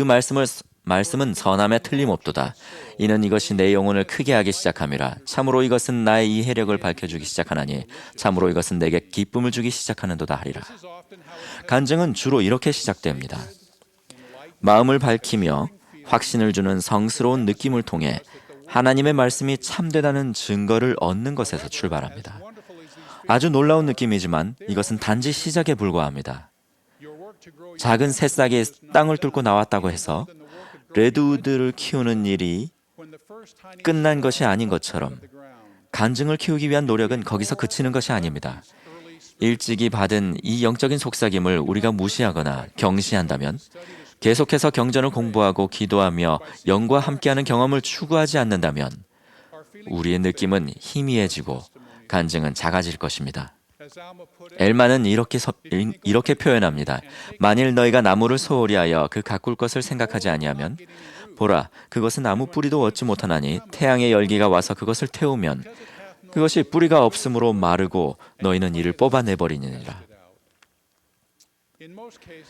말씀은 선함에 틀림없도다. 이는 이것이 내 영혼을 크게 하기 시작함이라. 참으로 이것은 나의 이해력을 밝혀주기 시작하나니 참으로 이것은 내게 기쁨을 주기 시작하는도다 하리라. 간증은 주로 이렇게 시작됩니다. 마음을 밝히며 확신을 주는 성스러운 느낌을 통해 하나님의 말씀이 참되다는 증거를 얻는 것에서 출발합니다. 아주 놀라운 느낌이지만 이것은 단지 시작에 불과합니다. 작은 새싹이 땅을 뚫고 나왔다고 해서 레드우드를 키우는 일이 끝난 것이 아닌 것처럼 간증을 키우기 위한 노력은 거기서 그치는 것이 아닙니다. 일찍이 받은 이 영적인 속삭임을 우리가 무시하거나 경시한다면 계속해서 경전을 공부하고 기도하며 영과 함께하는 경험을 추구하지 않는다면 우리의 느낌은 희미해지고 간증은 작아질 것입니다. 엘마는 이렇게 표현합니다. 만일 너희가 나무를 소홀히 하여 그 가꿀 것을 생각하지 아니하면 보라 그것은 아무 뿌리도 얻지 못하나니 태양의 열기가 와서 그것을 태우면 그것이 뿌리가 없으므로 마르고 너희는 이를 뽑아내버리니라.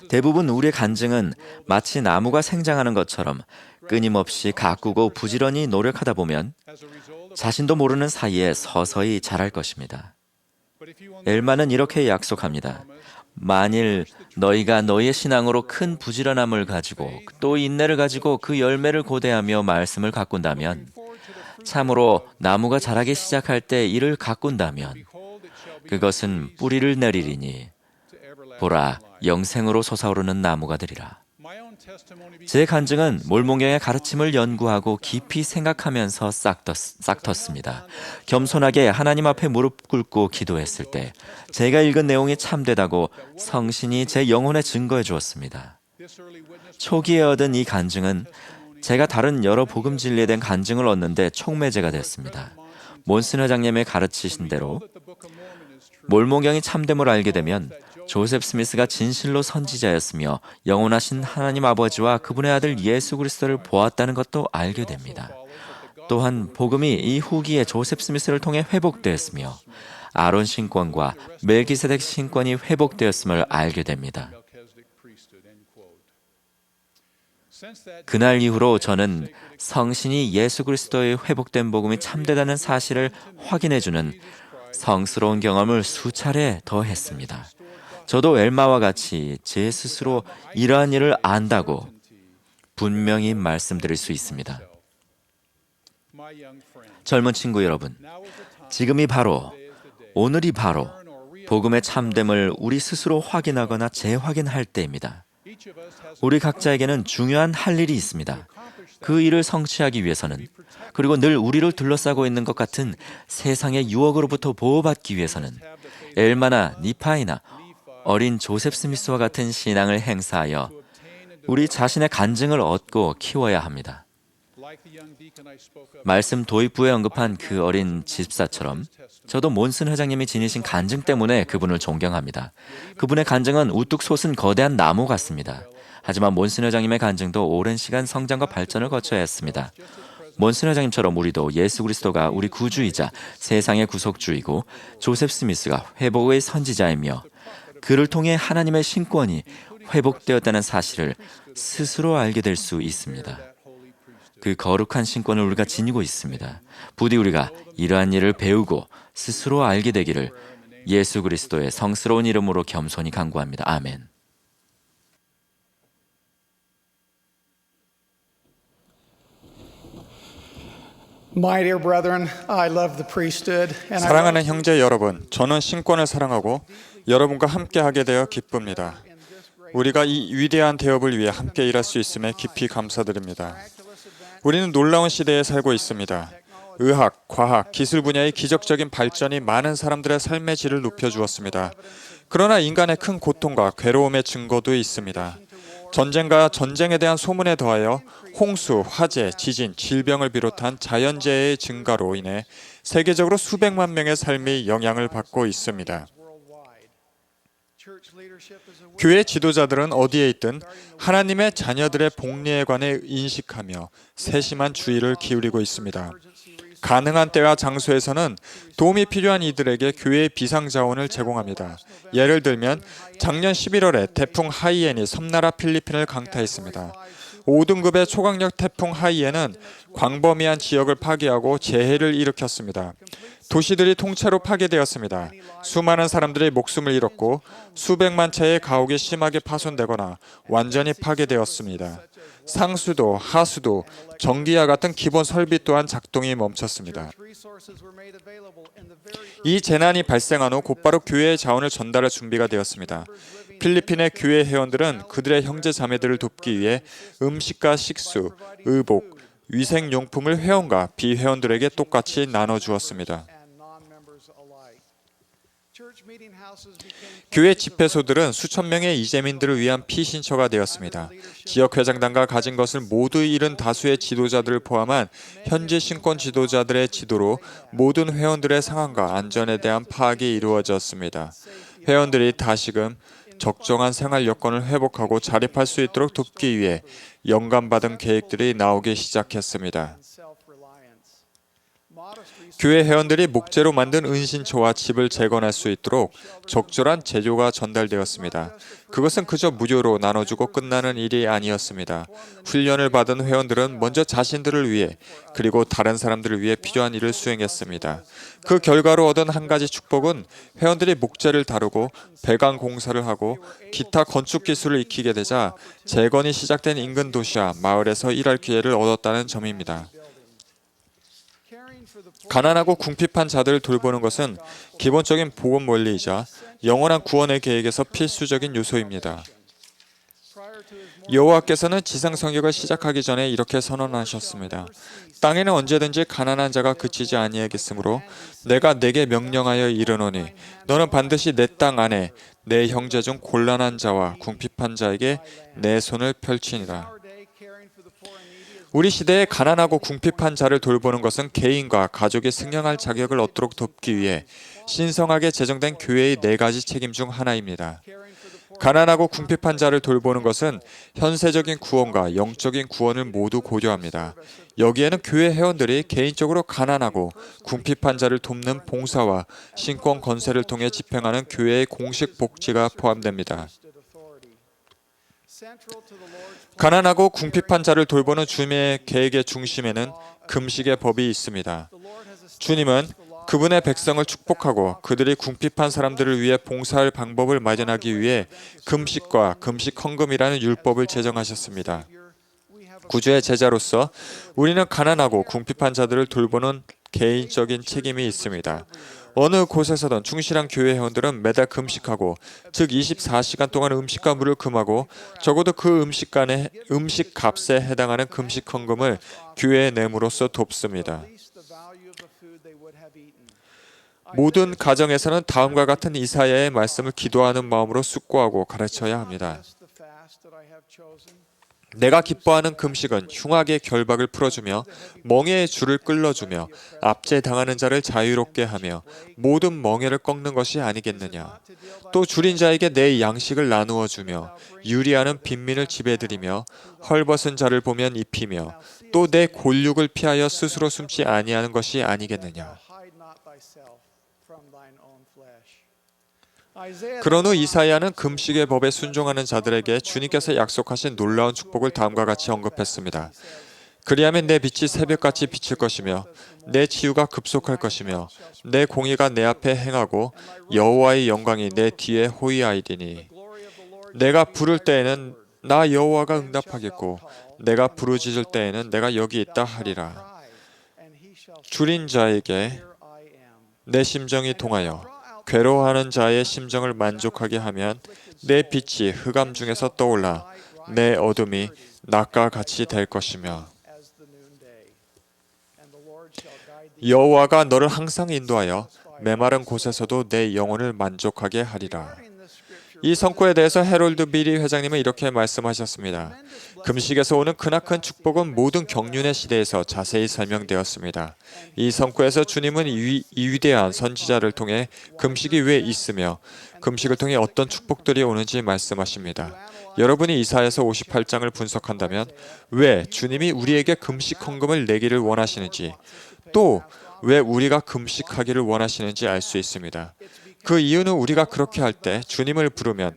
대부분 우리의 간증은 마치 나무가 생장하는 것처럼 끊임없이 가꾸고 부지런히 노력하다 보면 자신도 모르는 사이에 서서히 자랄 것입니다. 엘마는 이렇게 약속합니다. 만일 너희가 너희의 신앙으로 큰 부지런함을 가지고 또 인내를 가지고 그 열매를 고대하며 말씀을 가꾼다면 참으로 나무가 자라기 시작할 때 이를 가꾼다면 그것은 뿌리를 내리리니 보라, 영생으로 솟아오르는 나무가 되리라. My own testimony 제 간증은 몰몬경의 가르침을 연구하고 깊이 생각하면서 싹텄습니다. 겸손하게 하나님 앞에 무릎 꿇고 기도했을 때 제가 읽은 내용이 참되다고 성신이 제 영혼에 증거해 주었습니다. 초기에 얻은 이 간증은 제가 다른 여러 복음 진리에 대한 간증을 얻는데 촉매제가 됐습니다. 몬슨 회장님의 가르치신 대로 몰몬경이 참됨을 알게 되면 조셉 스미스가 진실로 선지자였으며 영원하신 하나님 아버지와 그분의 아들 예수 그리스도를 보았다는 것도 알게 됩니다. 또한 복음이 이 후기에 조셉 스미스를 통해 회복되었으며 아론 신권과 멜기세덱 신권이 회복되었음을 알게 됩니다. 그날 이후로 저는 성신이 예수 그리스도의 회복된 복음이 참되다는 사실을 확인해주는 성스러운 경험을 수차례 더 했습니다. 저도 엘마와 같이 제 스스로 이러한 일을 안다고 분명히 말씀드릴 수 있습니다. 젊은 친구 여러분, 지금이 바로, 오늘이 바로 복음의 참됨을 우리 스스로 확인하거나 재확인할 때입니다. 우리 각자에게는 중요한 할 일이 있습니다. 그 일을 성취하기 위해서는, 그리고 늘 우리를 둘러싸고 있는 것 같은 세상의 유혹으로부터 보호받기 위해서는 엘마나 니파이나 어린 조셉 스미스와 같은 신앙을 행사하여 우리 자신의 간증을 얻고 키워야 합니다. 말씀 도입부에 언급한 그 어린 집사처럼 저도 몬슨 회장님이 지니신 간증 때문에 그분을 존경합니다. 그분의 간증은 우뚝 솟은 거대한 나무 같습니다. 하지만 몬슨 회장님의 간증도 오랜 시간 성장과 발전을 거쳐야 했습니다. 몬슨 회장님처럼 우리도 예수 그리스도가 우리 구주이자 세상의 구속주이고 조셉 스미스가 회복의 선지자이며 그를 통해 하나님의 신권이 회복되었다는 사실을 스스로 알게 될 수 있습니다. 그 거룩한 신권을 우리가 지니고 있습니다. 부디 우리가 이러한 일을 배우고 스스로 알게 되기를 예수 그리스도의 성스러운 이름으로 겸손히 간구합니다. 아멘. My dear brethren, I love the priesthood, and 사랑하는 형제 여러분, 저는 신권을 사랑하고 여러분과 함께하게 되어 기쁩니다. 우리가 이 위대한 대업을 위해 함께 일할 수 있음에 깊이 감사드립니다. 우리는 놀라운 시대에 살고 있습니다. 의학, 과학, 기술 분야의 기적적인 발전이 많은 사람들의 삶의 질을 높여주었습니다. 그러나 인간의 큰 고통과 괴로움의 증거도 있습니다. 전쟁과 전쟁에 대한 소문에 더하여 홍수, 화재, 지진, 질병을 비롯한 자연재해의 증가로 인해 세계적으로 수백만 명의 삶이 영향을 받고 있습니다. 교회 지도자들은 어디에 있든 하나님의 자녀들의 복리에 관해 인식하며 세심한 주의를 기울이고 있습니다. 가능한 때와 장소에서는 도움이 필요한 이들에게 교회의 비상자원을 제공합니다. 예를 들면 작년 11월에 태풍 하이엔이 섬나라 필리핀을 강타했습니다. 5등급의 초강력 태풍 하이엔은 광범위한 지역을 파괴하고 재해를 일으켰습니다. 도시들이 통째로 파괴되었습니다. 수많은 사람들이 목숨을 잃었고 수백만 채의 가옥이 심하게 파손되거나 완전히 파괴되었습니다. 상수도, 하수도, 전기와 같은 기본 설비 또한 작동이 멈췄습니다. 이 재난이 발생한 후 곧바로 교회의 자원을 전달할 준비가 되었습니다. 필리핀의 교회 회원들은 그들의 형제 자매들을 돕기 위해 음식과 식수, 의복, 위생용품을 회원과 비회원들에게 똑같이 나눠주었습니다. 교회 집회소들은 수천 명의 이재민들을 위한 피신처가 되었습니다. 지역 회장단과 가진 것을 모두 잃은 다수의 지도자들을 포함한 현재 신권 지도자들의 지도로 모든 회원들의 상황과 안전에 대한 파악이 이루어졌습니다. 회원들이 다시금 적정한 생활 여건을 회복하고 자립할 수 있도록 돕기 위해 영감받은 계획들이 나오기 시작했습니다. 교회 회원들이 목재로 만든 은신처와 집을 재건할 수 있도록 적절한 재료가 전달되었습니다. 그것은 그저 무료로 나눠주고 끝나는 일이 아니었습니다. 훈련을 받은 회원들은 먼저 자신들을 위해 그리고 다른 사람들을 위해 필요한 일을 수행했습니다. 그 결과로 얻은 한 가지 축복은 회원들이 목재를 다루고 배관 공사를 하고 기타 건축 기술을 익히게 되자 재건이 시작된 인근 도시와 마을에서 일할 기회를 얻었다는 점입니다. 가난하고 궁핍한 자들을 돌보는 것은 기본적인 복음 원리이자 영원한 구원의 계획에서 필수적인 요소입니다. 여호와께서는 지상 성역을 시작하기 전에 이렇게 선언하셨습니다. 땅에는 언제든지 가난한 자가 그치지 아니하겠으므로 내가 내게 명령하여 이르노니 너는 반드시 내 땅 안에 내 형제 중 곤란한 자와 궁핍한 자에게 내 손을 펼치니라. 우리 시대에 가난하고 궁핍한 자를 돌보는 것은 개인과 가족이 승량할 자격을 얻도록 돕기 위해 신성하게 제정된 교회의 4가지 책임 중 하나입니다. 가난하고 궁핍한 자를 돌보는 것은 현세적인 구원과 영적인 구원을 모두 고려합니다. 여기에는 교회 회원들이 개인적으로 가난하고 궁핍한 자를 돕는 봉사와 신권 건세를 통해 집행하는 교회의 공식 복지가 포함됩니다. 가난하고 궁핍한 자를 돌보는 주님의 계획의 중심에는 금식의 법이 있습니다. 주님은 그분의 백성을 축복하고 그들이 궁핍한 사람들을 위해 봉사할 방법을 마련하기 위해 금식과 금식 헌금이라는 율법을 제정하셨습니다. 구주의 제자로서 우리는 가난하고 궁핍한 자들을 돌보는 개인적인 책임이 있습니다. 어느 곳에서든 충실한 교회 회원들은 매달 금식하고, 즉 24시간 동안 음식과 물을 금하고 적어도 그 음식 값에 해당하는 금식 헌금을 교회에 내므로써 돕습니다. 모든 가정에서는 다음과 같은 이사야의 말씀을 기도하는 마음으로 숙고하고 가르쳐야 합니다. 내가 기뻐하는 금식은 흉악의 결박을 풀어주며 멍에의 줄을 끌어주며 압제당하는 자를 자유롭게 하며 모든 멍에를 꺾는 것이 아니겠느냐. 또 줄인 자에게 내 양식을 나누어 주며 유리하는 빈민을 지배드리며 헐벗은 자를 보면 입히며 또 내 골육을 피하여 스스로 숨지 아니하는 것이 아니겠느냐. 그런 후 이사야는 금식의 법에 순종하는 자들에게 주님께서 약속하신 놀라운 축복을 다음과 같이 언급했습니다. 그리하면 내 빛이 새벽같이 비칠 것이며 내 치유가 급속할 것이며 내 공의가 내 앞에 행하고 여호와의 영광이 내 뒤에 호위하이리니 내가 부를 때에는 나 여호와가 응답하겠고 내가 부르짖을 때에는 내가 여기 있다 하리라. 줄인 자에게 내 심정이 동하여 괴로워하는 자의 심정을 만족하게 하면 내 빛이 흑암 중에서 떠올라 내 어둠이 낮과 같이 될 것이며 여호와가 너를 항상 인도하여 메마른 곳에서도 내 영혼을 만족하게 하리라. 이 선포에 대해서 해롤드 비리 회장님은 이렇게 말씀하셨습니다. 금식에서 오는 크나큰 축복은 모든 경륜의 시대에서 자세히 설명되었습니다. 이 선포에서 주님은 이 위대한 선지자를 통해 금식이 왜 있으며 금식을 통해 어떤 축복들이 오는지 말씀하십니다. 여러분이 이사야서 58장을 분석한다면 왜 주님이 우리에게 금식 헌금을 내기를 원하시는지, 또 왜 우리가 금식하기를 원하시는지 알 수 있습니다. 그 이유는 우리가 그렇게 할 때 주님을 부르면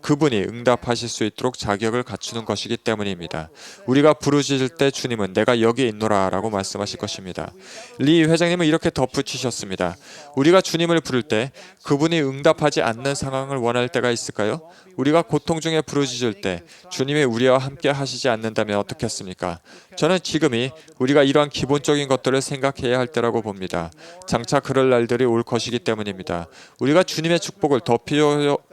그분이 응답하실 수 있도록 자격을 갖추는 것이기 때문입니다. 우리가 부르짖을 때 주님은 내가 여기 있노라 라고 말씀하실 것입니다. 리 회장님은 이렇게 덧붙이셨습니다. 우리가 주님을 부를 때 그분이 응답하지 않는 상황을 원할 때가 있을까요? 우리가 고통 중에 부르짖을 때 주님이 우리와 함께 하시지 않는다면 어떻겠습니까? 저는 지금이 우리가 이러한 기본적인 것들을 생각해야 할 때라고 봅니다. 장차 그럴 날들이 올 것이기 때문입니다. 우리가 주님의 축복을 더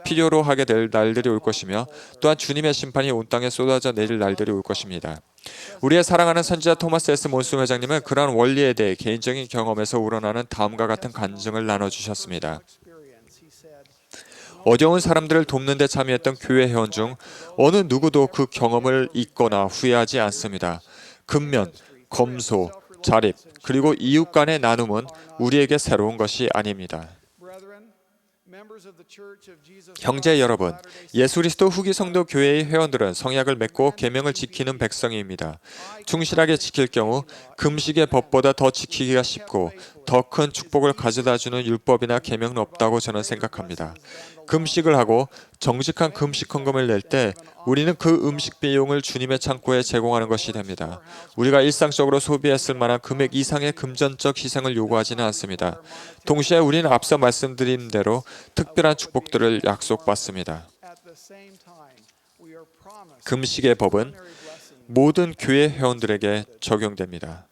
필요로 하게 될 날들이 올 것이며 또한 주님의 심판이 온 땅에 쏟아져 내릴 날들이 올 것입니다. 우리의 사랑하는 선지자 토마스 S. 몬슨 회장님은 그러한 원리에 대해 개인적인 경험에서 우러나는 다음과 같은 간증을 나눠주셨습니다. 어려운 사람들을 돕는 데 참여했던 교회 회원 중 어느 누구도 그 경험을 잊거나 후회하지 않습니다. 근면, 검소, 자립, 그리고 이웃 간의 나눔은 우리에게 새로운 것이 아닙니다. 형제 여러분, 예수 그리스도 후기 성도 교회의 회원들은 성약을 맺고 계명을 지키는 백성입니다. 충실하게 지킬 경우 금식의 법보다 더 지키기가 쉽고 더 큰 축복을 가져다주는 율법이나 계명은 없다고 저는 생각합니다. 금식을 하고 정직한 금식 헌금을 낼 때 우리는 그 음식 비용을 주님의 창고에 제공하는 것이 됩니다. 우리가 일상적으로 소비했을 만한 금액 이상의 금전적 희생을 요구하지는 않습니다. 동시에 우리는 앞서 말씀드린 대로 특별한 축복들을 약속받습니다. 금식의 법은 모든 교회 회원들에게 적용됩니다.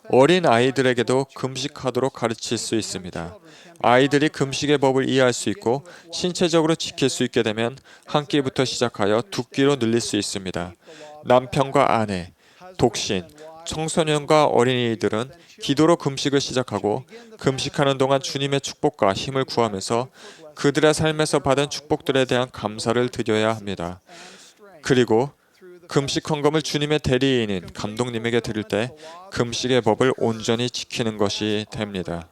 어린 아이들에게도 금식하도록 가르칠 수 있습니다. 아이들이 금식의 법을 이해할 수 있고 신체적으로 지킬 수 있게 되면 한 끼부터 시작하여 두 끼로 늘릴 수 있습니다. 남편과 아내, 독신, 청소년과 어린이들은 기도로 금식을 시작하고 금식하는 동안 주님의 축복과 힘을 구하면서 그들의 삶에서 받은 축복들에 대한 감사를 드려야 합니다. 그리고 금식 헌금을 주님의 대리인인 감독님에게 드릴 때 금식의 법을 온전히 지키는 것이 됩니다.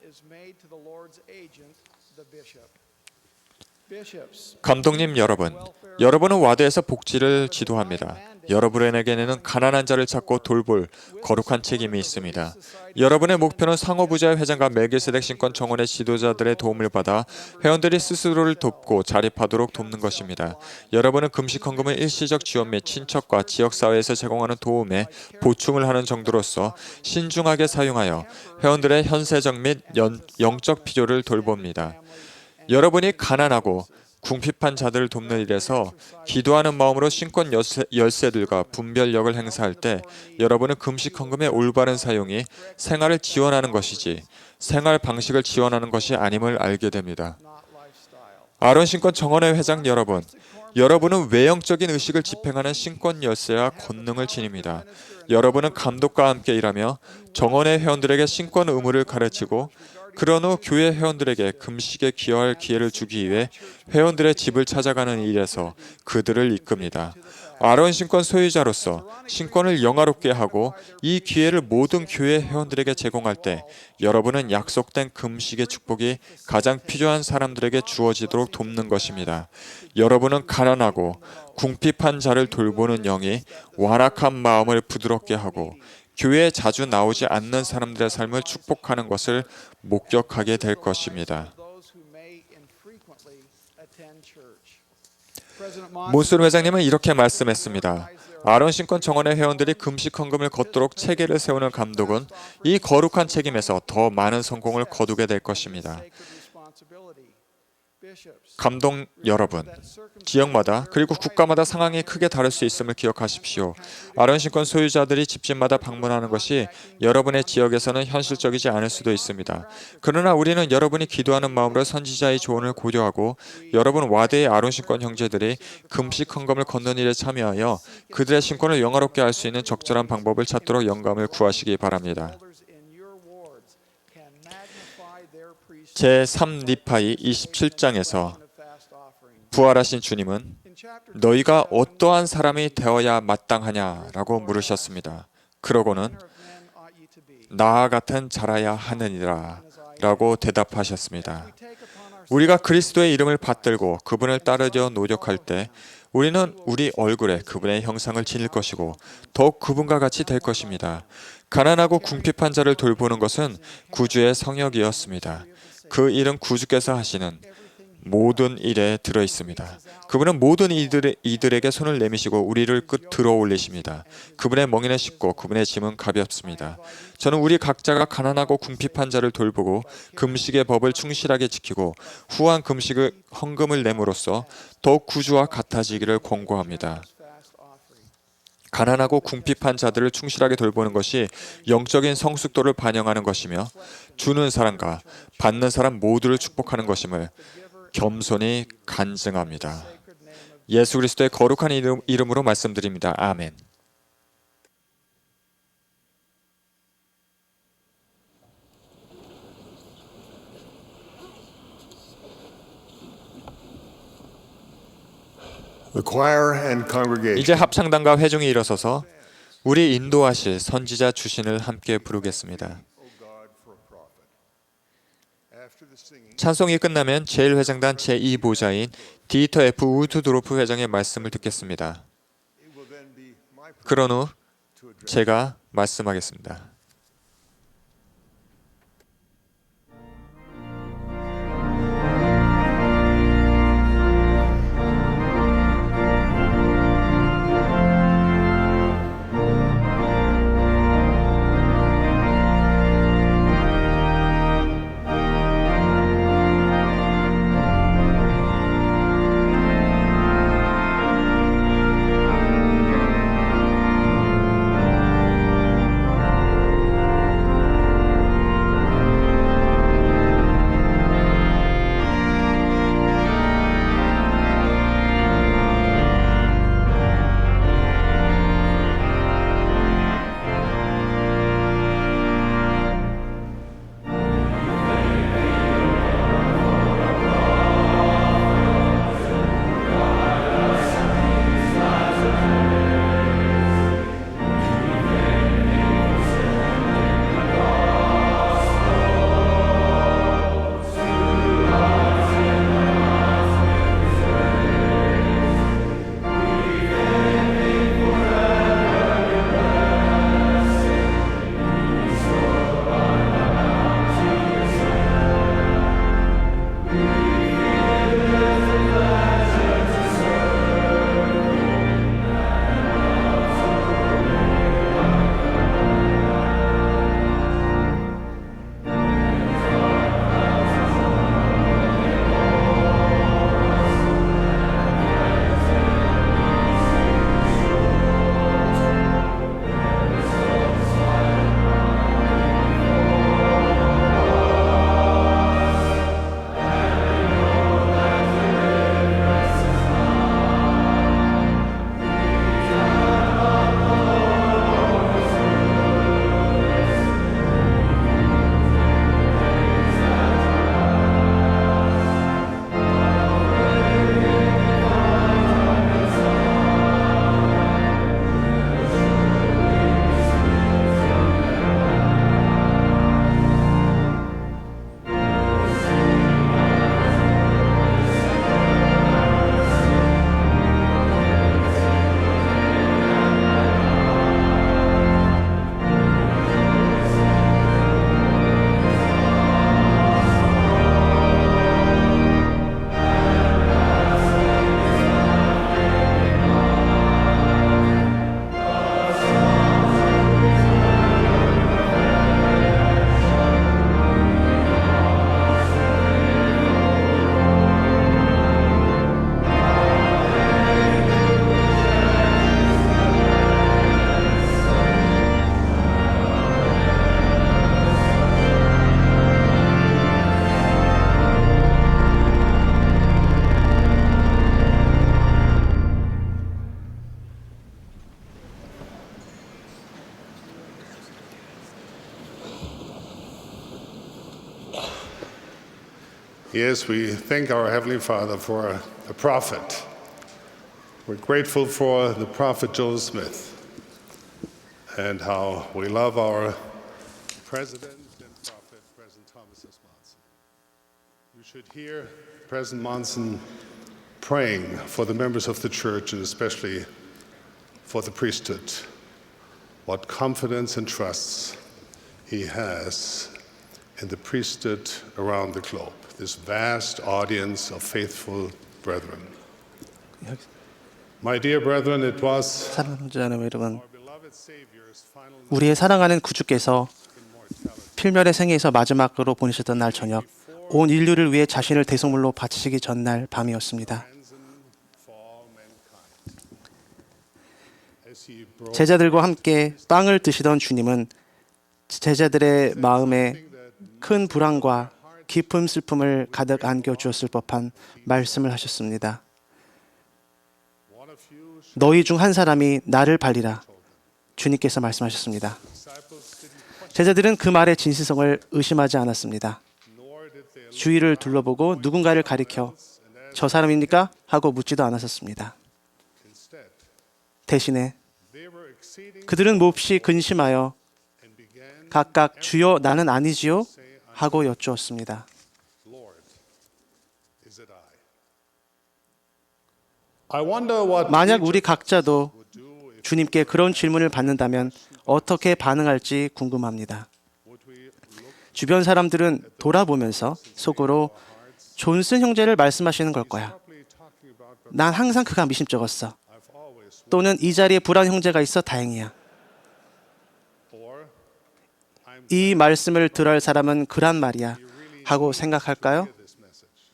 감독님 여러분, 여러분은 와드에서 복지를 지도합니다. 여러분에게는 가난한 자를 찾고 돌볼 거룩한 책임이 있습니다. 여러분의 목표는 상호부자의 회장과 멜기세덱 신권 정원의 지도자들의 도움을 받아 회원들이 스스로를 돕고 자립하도록 돕는 것입니다. 여러분은 금식 헌금을 일시적 지원 및 친척과 지역사회에서 제공하는 도움에 보충을 하는 정도로서 신중하게 사용하여 회원들의 현세적 및 영적 필요를 돌봅니다. 여러분이 가난하고 궁핍한 자들을 돕는 일에서 기도하는 마음으로 신권 열쇠들과 분별력을 행사할 때 여러분은 금식 헌금의 올바른 사용이 생활을 지원하는 것이지 생활 방식을 지원하는 것이 아님을 알게 됩니다. 아론 신권 정원회 회장 여러분, 여러분은 외형적인 의식을 집행하는 신권 열쇠와 권능을 지닙니다. 여러분은 감독과 함께 일하며 정원회 회원들에게 신권 의무를 가르치고 그런 후 교회 회원들에게 금식에 기여할 기회를 주기 위해 회원들의 집을 찾아가는 일에서 그들을 이끕니다. 아론 신권 소유자로서 신권을 영화롭게 하고 이 기회를 모든 교회 회원들에게 제공할 때 여러분은 약속된 금식의 축복이 가장 필요한 사람들에게 주어지도록 돕는 것입니다. 여러분은 가난하고 궁핍한 자를 돌보는 영이 완악한 마음을 부드럽게 하고 교회에 자주 나오지 않는 사람들의 삶을 축복하는 것을 목격하게 될 것입니다. 몬슨 회장님은 이렇게 말씀했습니다. 아론 신권 정원의 회원들이 금식 헌금을 걷도록 체계를 세우는 감독은 이 거룩한 책임에서 더 많은 성공을 거두게 될 것입니다. 감독 여러분, 지역마다 그리고 국가마다 상황이 크게 다를 수 있음을 기억하십시오. 아론 신권 소유자들이 집집마다 방문하는 것이 여러분의 지역에서는 현실적이지 않을 수도 있습니다. 그러나 우리는 여러분이 기도하는 마음으로 선지자의 조언을 고려하고 여러분 와드의 아론 신권 형제들이 금식 헌금을 걷는 일에 참여하여 그들의 신권을 영화롭게 할 수 있는 적절한 방법을 찾도록 영감을 구하시기 바랍니다. 제3니파이 27장에서 부활하신 주님은 너희가 어떠한 사람이 되어야 마땅하냐라고 물으셨습니다. 그러고는 나와 같은 자라야 하느니라 라고 대답하셨습니다. 우리가 그리스도의 이름을 받들고 그분을 따르려 노력할 때 우리는 우리 얼굴에 그분의 형상을 지닐 것이고 더욱 그분과 같이 될 것입니다. 가난하고 궁핍한 자를 돌보는 것은 구주의 성역이었습니다. 그 일은 구주께서 하시는 모든 일에 들어 있습니다. 그분은 모든 이들에게 손을 내미시고 우리를 들어 올리십니다. 그분의 멍에는 쉽고 그분의 짐은 가볍습니다. 저는 우리 각자가 가난하고 궁핍한 자를 돌보고 금식의 법을 충실하게 지키고 후한 금식을 헌금을 내므로써 더욱 구주와 같아지기를 권고합니다. 가난하고 궁핍한 자들을 충실하게 돌보는 것이 영적인 성숙도를 반영하는 것이며 주는 사람과 받는 사람 모두를 축복하는 것임을 겸손히 간증합니다. 예수 그리스도의 거룩한 이름으로 말씀드립니다. 아멘. The choir and congregation. 이제 합창단과 회중이 일어서서 우리 인도하실 선지자 주신을 함께 부르겠습니다. 찬송이 끝나면 제1회장단 제2보좌인 디터 F 우트도로프 회장의 말씀을 듣겠습니다. 그런 후 제가 말씀하겠습니다. Yes, we thank our Heavenly Father for the prophet. We're grateful for the prophet Joseph Smith and how we love our president and prophet, President Thomas S. Monson. You should hear President Monson praying for the members of the church and especially for the priesthood. What confidence and trust he has in the priesthood around the globe, this vast audience of faithful brethren. My dear brethren, it was 사랑하는 여러분, our beloved Savior's final 우리의 사랑하는 구주께서 필멸의 생애에서 마지막으로 보내셨던 날 저녁, 온 인류를 위해 자신을 대속물로 바치시기 전날 밤이었습니다. for mankind. As he broke 제자들과 함께 빵을 드시던 주님은 제자들의 마음에 큰 불안과 깊은 슬픔을 가득 안겨 주었을 법한 말씀을 하셨습니다. one of you 너희 중 한 사람이 나를 발리라. 주님께서 말씀하셨습니다. 제자들은 그 말의 진실성을 의심하지 않았습니다. nor did they 주위를 둘러보고 누군가를 가리켜 저 사람입니까? 하고 묻지도 않았었습니다. instead. 대신에 They were exceeding 그들은 몹시 근심하여 and began, 각각 주여 나는 아니지요? 하고 여쭈었습니다. Lord, is it I wonder what 만약 each 우리 각자도 would do if 주님께 그런 질문을 받는다면 어떻게 반응할지 궁금합니다. would we look 주변 사람들은 돌아보면서 속으로 존슨 형제를 말씀하시는 걸 거야. probably talking about 난 항상 그가 미심쩍었어. I've always 또는 이 자리에 불안 형제가 있어 다행이야. or I'm 이 말씀을 들을 사람은 그란 말이야 하고 생각할까요? this message.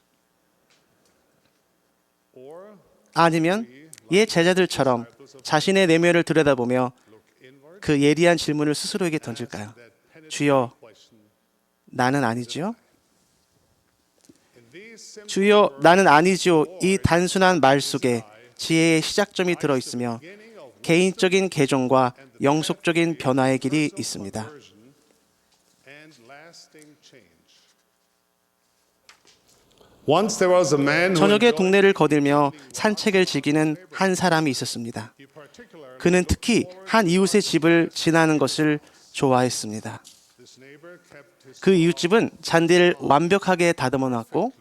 Or 아니면 옛 제자들처럼 자신의 내면을 들여다보며 그 예리한 질문을 스스로에게 던질까요? 주여, 나는 아니지요? 주여, 나는 아니지요. 이 단순한 말 속에 지혜의 시작점이 들어있으며 개인적인 개종과 영속적인 변화의 길이 있습니다. and lasting change. Once there was a man who 저녁에 동네를 거들며 산책을 즐기는 한 사람이 있었습니다. 그는 특히 한 이웃의 집을 지나는 것을 좋아했습니다. this neighbor kept his 그 이웃집은 잔디를 완벽하게 다듬어 놨고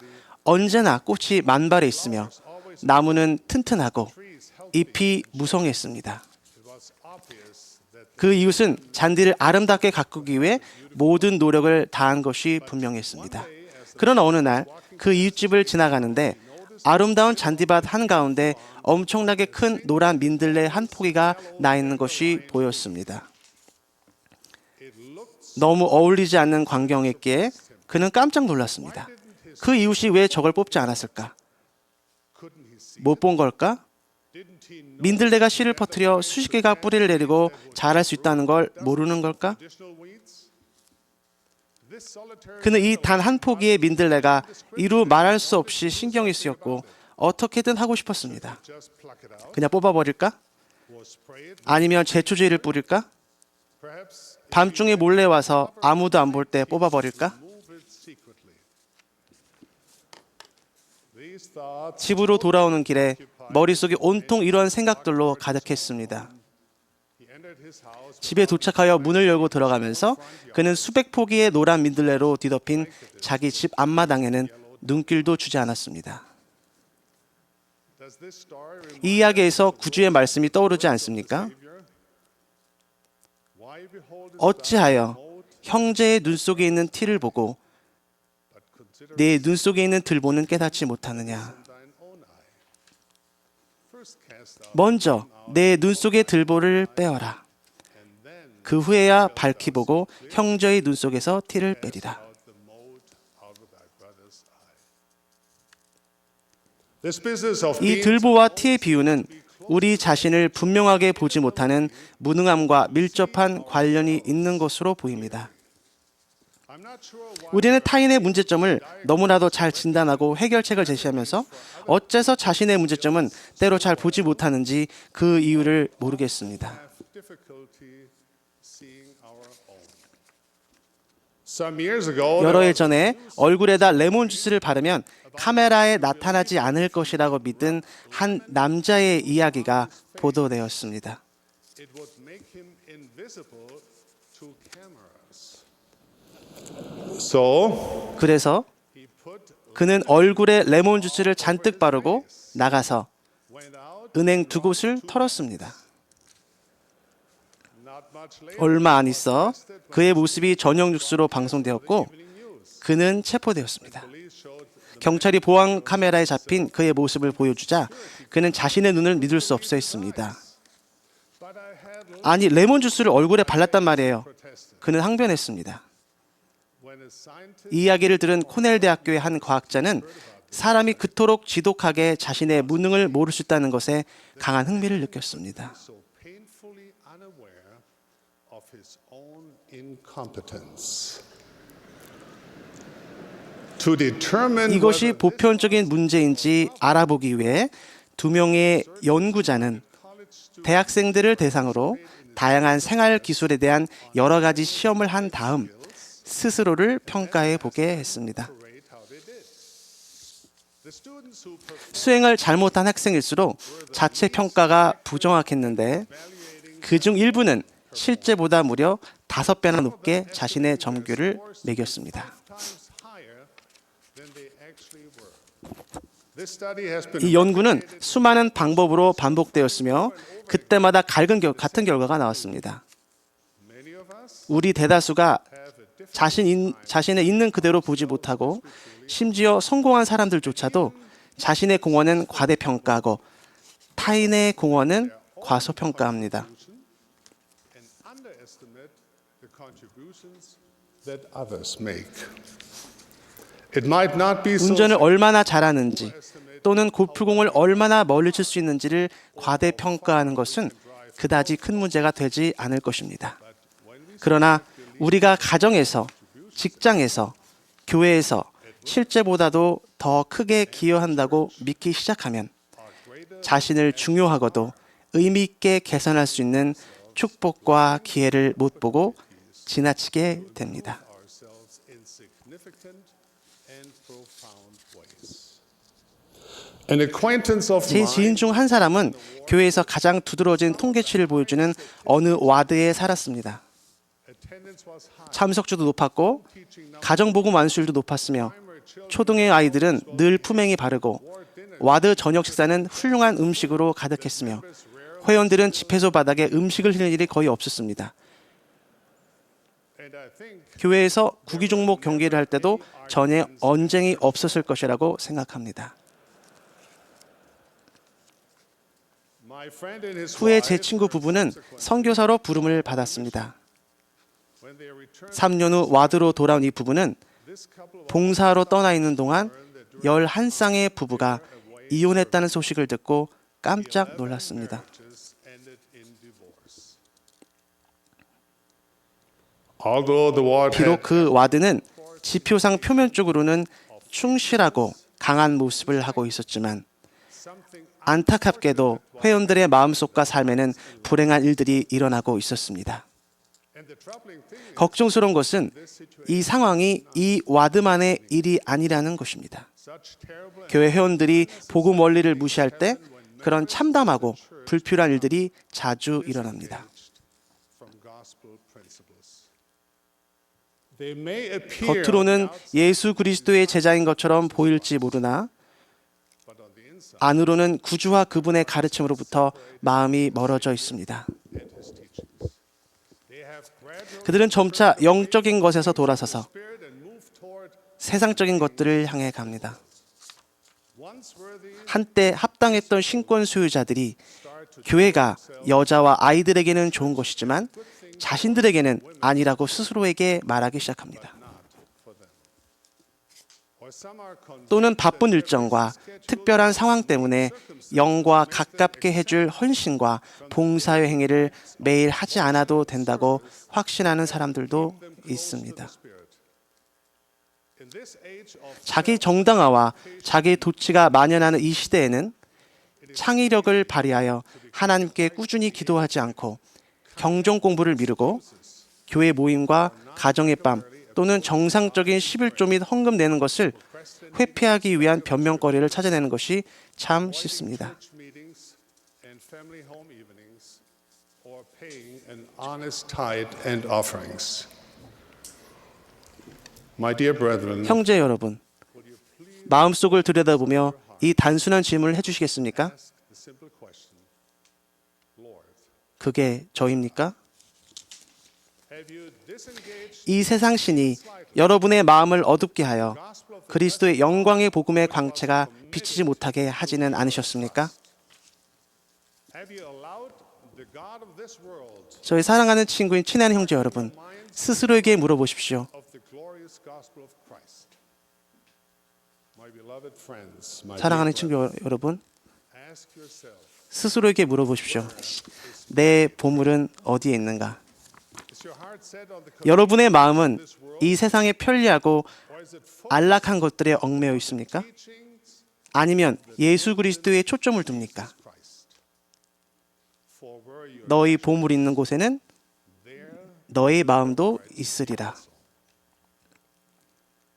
언제나 꽃이 만발해 있으며 나무는 튼튼하고 잎이 무성했습니다. it was obvious that 그 이웃은 잔디를 아름답게 가꾸기 위해 모든 노력을 다한 것이 분명했습니다. 그러나 어느 날 그 이웃집을 지나가는데 아름다운 잔디밭 한가운데 엄청나게 큰 노란 민들레 한 포기가 나 있는 것이 보였습니다. 너무 어울리지 않는 광경이었기에 그는 깜짝 놀랐습니다. 그 이웃이 왜 저걸 뽑지 않았을까? couldn't he see? 못 본 걸까? Didn't he know 민들레가 씨를 퍼뜨려 수십 개가 뿌리를 내리고 자랄 수 있다는 걸 모르는 걸까? additional weeds? This solitary 그는 이 단 한 포기의 민들레가 이루 말할 수 없이 신경이 쓰였고 어떻게든 하고 싶었습니다. just pluck it out 그냥 뽑아버릴까? or spray it? 아니면 제초제를 뿌릴까? Perhaps 밤중에 몰래 와서 아무도 안 볼 때 뽑아버릴까? move it secretly. These thoughts 집으로 돌아오는 길에 머릿속이 온통 이러한 생각들로 가득했습니다. he entered his house 집에 도착하여 문을 열고 들어가면서 그는 수백 포기의 노란 민들레로 뒤덮인 자기 집 앞마당에는 눈길도 주지 않았습니다. Does this story remind 이 이야기에서 구주의 말씀이 떠오르지 않습니까? Savior? Why behold his 어찌하여 형제의 눈 속에 있는 티를 보고 but consider 내 눈 속에 있는 들보는 깨닫지 못하느냐? thine own eye? First cast out 먼저 내 눈 속의 들보를 빼어라. and then 그 후에야 밝히 보고 형제의 눈 속에서 티를 빼리라. out the mote out of thy brother's eye. This business of 이 being 들보와 티의 비유는 우리 자신을 분명하게 보지 못하는 무능함과 밀접한 관련이 있는 것으로 보입니다. I'm not sure why 우리는 타인의 문제점을 너무나도 잘 진단하고 해결책을 제시하면서 어째서 자신의 문제점은 때로 잘 보지 못하는지 그 이유를 모르겠습니다. have difficulty seeing our own. Some years ago, 여러 해 전에 얼굴에다 레몬 주스를 바르면 카메라에 나타나지 않을 것이라고 믿은 한 남자의 이야기가 보도되었습니다. it would make him invisible to cameras. So 그래서 he put 그는 얼굴에 레몬 주스를 잔뜩 바르고 나가서 went out. 은행 두 곳을 털었습니다. Not much later, 얼마 안 있어 그의 모습이 저녁 뉴스로 방송되었고 그는 체포되었습니다. 경찰이 보안 카메라에 잡힌 그의 모습을 보여주자 그는 자신의 눈을 믿을 수 없어 했습니다. but I had 아니 레몬 주스를 얼굴에 발랐단 말이에요. 그는 항변했습니다. when a scientist 이 이야기를 들은 코넬 대학교의 한 과학자는 사람이 그토록 지독하게 자신의 무능을 모를 수 있다는 것에 강한 흥미를 느꼈습니다. so painfully unaware of his own incompetence. To determine 이것이 whether 보편적인 문제인지 알아보기 위해 두 명의 연구자는 대학생들을 대상으로 다양한 생활 기술에 대한 여러 가지 시험을 한 다음 스스로를 평가해 보게 했습니다. 수행을 잘못한 학생일수록 자체 평가가 부정확했는데 그중 일부는 실제보다 무려 5배나 높게 자신의 점수를 매겼습니다. this study has been 이 연구는 수많은 방법으로 반복되었으며 그때마다 같은 결과가 나왔습니다. many of us 우리 대다수가 자신의 있는 그대로 보지 못하고 심지어 성공한 사람들조차도 자신의 공헌은 과대평가하고 타인의 공헌은 과소평가합니다. and underestimate the contributions that others make. It might not be so 운전을 얼마나 잘하는지 또는 골프공을 얼마나 멀리 칠 수 있는지를 과대평가하는 것은 그다지 큰 문제가 되지 않을 것입니다. 그러나 우리가 가정에서, 직장에서, 교회에서 실제보다도 더 크게 기여한다고 믿기 시작하면 자신을 중요하고도 의미 있게 개선할 수 있는 축복과 기회를 못 보고 지나치게 됩니다. ourselves in significant and profound ways. An acquaintance of 제 mine 지인 중 한 사람은 교회에서 가장 두드러진 통계치를 보여주는 어느 와드에 살았습니다. attendance was high. 참석주도 높았고 가정복음 완수율도 높았으며 초등의 아이들은 늘 품행이 바르고 와드 저녁 식사는 훌륭한 음식으로 가득했으며 회원들은 집회소 바닥에 음식을 흘리는 일이 거의 없었습니다. And I think 교회에서 구기 종목 경기를 할 때도 전혀 언쟁이 없었을 것이라고 생각합니다. my friend and his 후에 wife, 제 친구 부부는 선교사로 부름을 받았습니다. when they returned, 3년 후 와드로 돌아온 이 부부는 this couple of 봉사하러 떠나 있는 동안 11쌍의 부부가 이혼했다는 소식을 듣고 깜짝 놀랐습니다. marriages ended in divorce. Although the ward 비록 had 그 와드는 지표상 표면적으로는 충실하고 강한 모습을 하고 있었지만 안타깝게도 회원들의 마음속과 삶에는 불행한 일들이 일어나고 있었습니다. and the troubling thing 걱정스러운 것은 이 상황이 이 와드만의 일이 아니라는 것입니다. such terrible 교회 회원들이 복음 원리를 무시할 때 그런 참담하고 불필요한 일들이 자주 일어납니다. from gospel principles. They may appear 겉으로는 예수 그리스도의 제자인 것처럼 보일지 모르나 but on the inside 안으로는 구주와 그분의 가르침으로부터 마음이 멀어져 있습니다. and his teachings. They have gradually 그들은 점차 영적인 것에서 돌아서서 spirit and move toward 세상적인 것들을 향해 갑니다. once worthy 한때 합당했던 신권 소유자들이 교회가 여자와 아이들에게는 좋은 것이지만 자신들에게는 아니라고 스스로에게 말하기 시작합니다. or some are convinced 또는 바쁜 일정과 특별한 상황 때문에 영과 가깝게 해줄 헌신과 봉사의 행위를 매일 하지 않아도 된다고 확신하는 사람들도 있습니다. in this age of 자기 정당화와 자기 도치가 만연하는 이 시대에는 창의력을 발휘하여 하나님께 꾸준히 기도하지 않고 경종 공부를 미루고 교회 모임과 가정의 밤 또는 정상적인 11조 및 헌금 내는 것을 회피하기 위한 변명거리를 찾아내는 것이 참 쉽습니다. church meetings and family home evenings, or paying an honest tithe and offerings. My dear brethren, 형제 여러분, 마음속을 들여다보며 이 단순한 질문을 해주시겠습니까? ask the simple question, Lord, 그게 저입니까? have you disengaged 이 세상 신이 여러분의 마음을 어둡게 하여 그리스도의 영광의 복음의 광채가 비치지 못하게 하지는 않으셨습니까? have you allowed the God of this world 저희 사랑하는 친구인 친한 형제 여러분, 스스로에게 물어보십시오. of the glorious gospel of Christ? My beloved friends, my 사랑하는 dear 친구 여러분, brethren, ask yourself, 스스로에게 물어보십시오. 내 보물은 어디에 있는가? is your heart set on the 여러분의 마음은 이 세상의 편리하고 or is it focused 안락한 것들에 얽매여 있습니까? teachings 아니면 예수 그리스도에 초점을 둡니까? Christ? For where you 너희 보물 있는 곳에는 there, 너의 마음도 있으리라.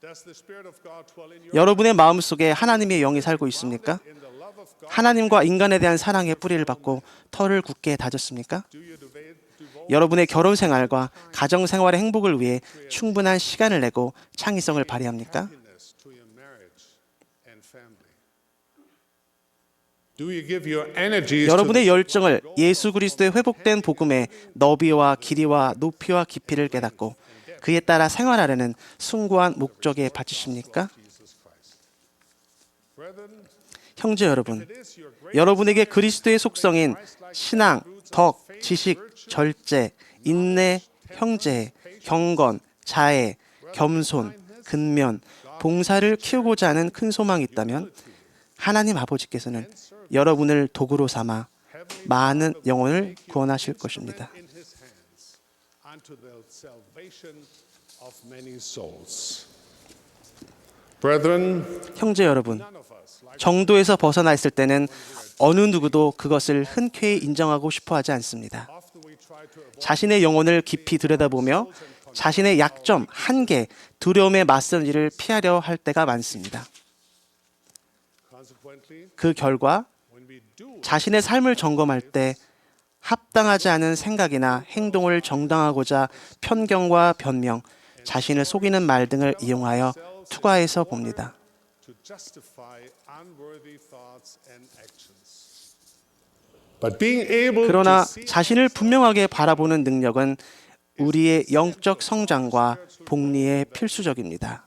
does the Spirit of God dwell in your 여러분의 마음 속에 하나님의 영이 살고 있습니까? in the love of God? 하나님과 인간에 대한 사랑의 뿌리를 받고 털을 굳게 다졌습니까? Do you devote 여러분의 결혼 생활과 가정 생활의 행복을 위해 충분한 시간을 내고 창의성을 발휘합니까? happiness to your marriage and family? Do you give your energies 여러분의 to 열정을 예수 그리스도의 회복된 복음의 너비와 길이와 높이와 깊이를 깨닫고 그에 따라 생활하려는 숭고한 목적에 바치십니까? Jesus Christ? Brethren, 형제 여러분, it is your great 여러분에게 그리스도의 속성인 신앙, 덕, 지식, 절제, 인내, 형제, 경건, 자애, 겸손, 근면, 봉사를 키우고자 하는 큰 소망이 있다면 하나님 아버지께서는 여러분을 도구로 삼아 많은 영혼을 구원하실 것입니다. in his hands unto the salvation of many souls. Brethren, 형제 여러분, none of us, like 정도에서 벗어나 있을 때는 어느 누구도 그것을 흔쾌히 인정하고 싶어 하지 않습니다. often we try to avoid 자신의 영혼을 깊이 들여다보며 자신의 약점, 한계, 두려움에 맞선 일을 피하려 할 때가 많습니다. consequently 그 결과 when we do 자신의 삶을 점검할 때 합당하지 않은 생각이나 행동을 정당하고자 편견과 변명, 자신을 속이는 말 등을 이용하여 투과해서 봅니다. to justify unworthy thoughts and actions. But being able 그러나 to see 자신을 분명하게 바라보는 능력은 우리의 영적 성장과 복리에 필수적입니다.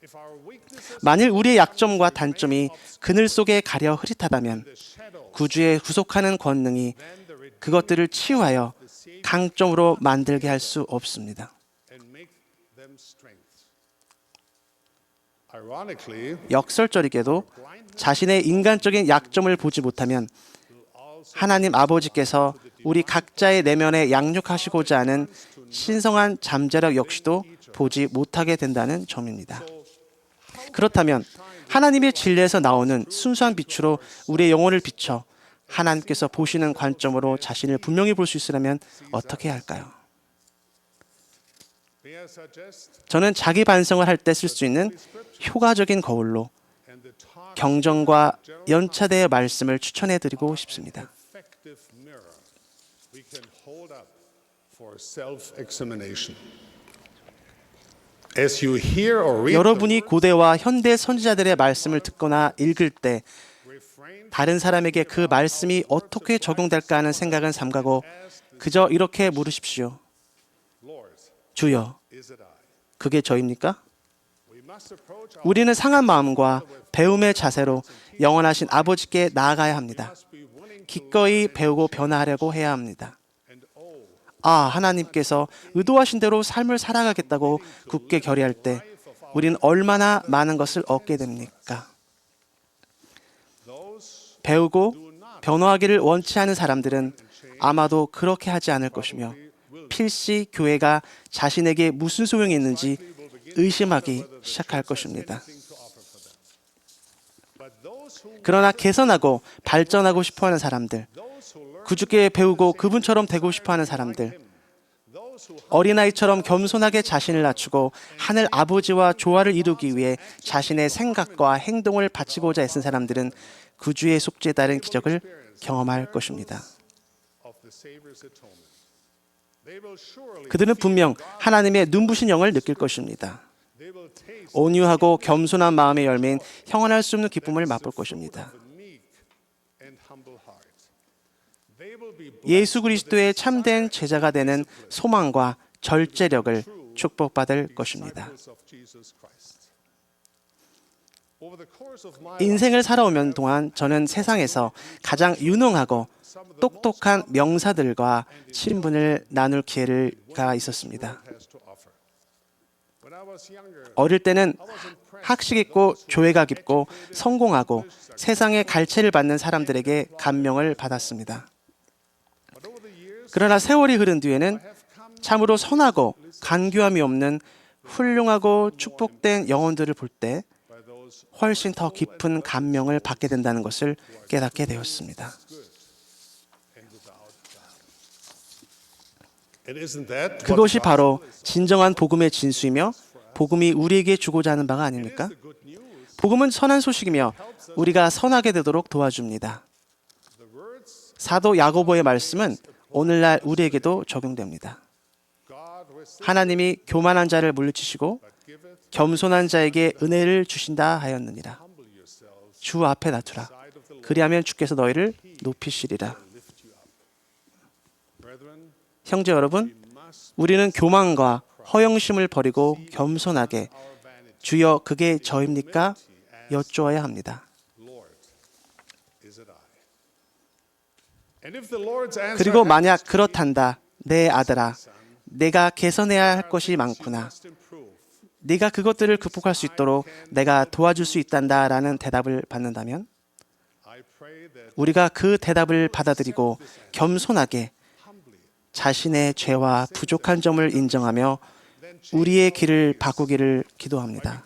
if our weaknesses 만일 우리의 약점과 단점이 그늘 속에 가려 흐릿하다면 구주의 구속하는 권능이 그것들을 치유하여 강점으로 만들게 할 수 없습니다. and make them strength. Ironically, 역설적이게도 자신의 인간적인 약점을 보지 못하면 하나님 아버지께서 우리 각자의 내면에 양육하시고자 하는 신성한 잠재력 역시도 보지 못하게 된다는 점입니다. 그렇다면 하나님의 진리에서 나오는 순수한 빛으로 우리의 영혼을 비춰 하나님께서 보시는 관점으로 자신을 분명히 볼 수 있으려면 어떻게 해야 할까요? may I suggest 저는 자기 반성을 할 때 쓸 수 있는 효과적인 거울로 and the talk 경전과 연차대의 말씀을 추천해 드리고 싶습니다. effective mirror we can hold up for self-examination. As you hear or read 여러분이 고대와 현대 선지자들의 말씀을 듣거나 읽을 때 refrain 다른 사람에게 그 말씀이 어떻게 적용될까 하는 생각은 삼가고 그저 이렇게 물으십시오. Lord, 주여, is it I? 그게 저입니까? We must approach our 우리는 상한 마음과 배움의 자세로 영원하신 아버지께 나아가야 합니다. be willing 기꺼이 배우고 변화하려고 해야 합니다. and 하나님께서 의도하신 대로 삶을 살아가겠다고 굳게 결의할 때 우리는 얼마나 많은 것을 얻게 됩니까? 배우고 변화하기를 원치 않은 사람들은 아마도 그렇게 하지 않을 것이며 필시 교회가 자신에게 무슨 소용이 있는지 의심하기 시작할 것입니다. 그러나 개선하고 발전하고 싶어하는 사람들, 구주께 배우고 그분처럼 되고 싶어하는 사람들, 어린아이처럼 겸손하게 자신을 낮추고 하늘 아버지와 조화를 이루기 위해 자신의 생각과 행동을 바치고자 애쓴 사람들은 구주의 속죄에 따른 기적을 경험할 것입니다. 그들은 분명 하나님의 눈부신 영을 느낄 것입니다. 온유하고 겸손한 마음의 열매인 형언할 수 없는 기쁨을 맛볼 것입니다. 예수 그리스도의 참된 제자가 되는 소망과 절제력을 축복받을 것입니다. 인생을 살아오면 동안 저는 세상에서 가장 유능하고 똑똑한 명사들과 친분을 나눌 기회가 있었습니다. 어릴 때는 학식 있고 조예가 깊고 성공하고 세상의 갈채를 받는 사람들에게 감명을 받았습니다. 그러나 세월이 흐른 뒤에는 참으로 선하고 간교함이 없는 훌륭하고 축복된 영혼들을 볼 때 훨씬 더 깊은 감명을 받게 된다는 것을 깨닫게 되었습니다. 그것이 바로 진정한 복음의 진수이며 복음이 우리에게 주고자 하는 바가 아닙니까? 복음은 선한 소식이며 우리가 선하게 되도록 도와줍니다. 사도 야고보의 말씀은 오늘날 우리에게도 적용됩니다. 하나님이 교만한 자를 물리치시고 겸손한 자에게 은혜를 주신다 하였느니라. 주 앞에 낮추라. 그리하면 주께서 너희를 높이시리라. 형제 여러분, 우리는 교만과 허영심을 버리고 겸손하게 주여 그게 저입니까? 여쭈어야 합니다. 그리고 만약 그렇단다, 내 아들아, 내가 개선해야 할 것이 많구나. 네가 그것들을 극복할 수 있도록 내가 도와줄 수 있단다 라는 대답을 받는다면 우리가 그 대답을 받아들이고 겸손하게 자신의 죄와 부족한 점을 인정하며 우리의 길을 바꾸기를 기도합니다.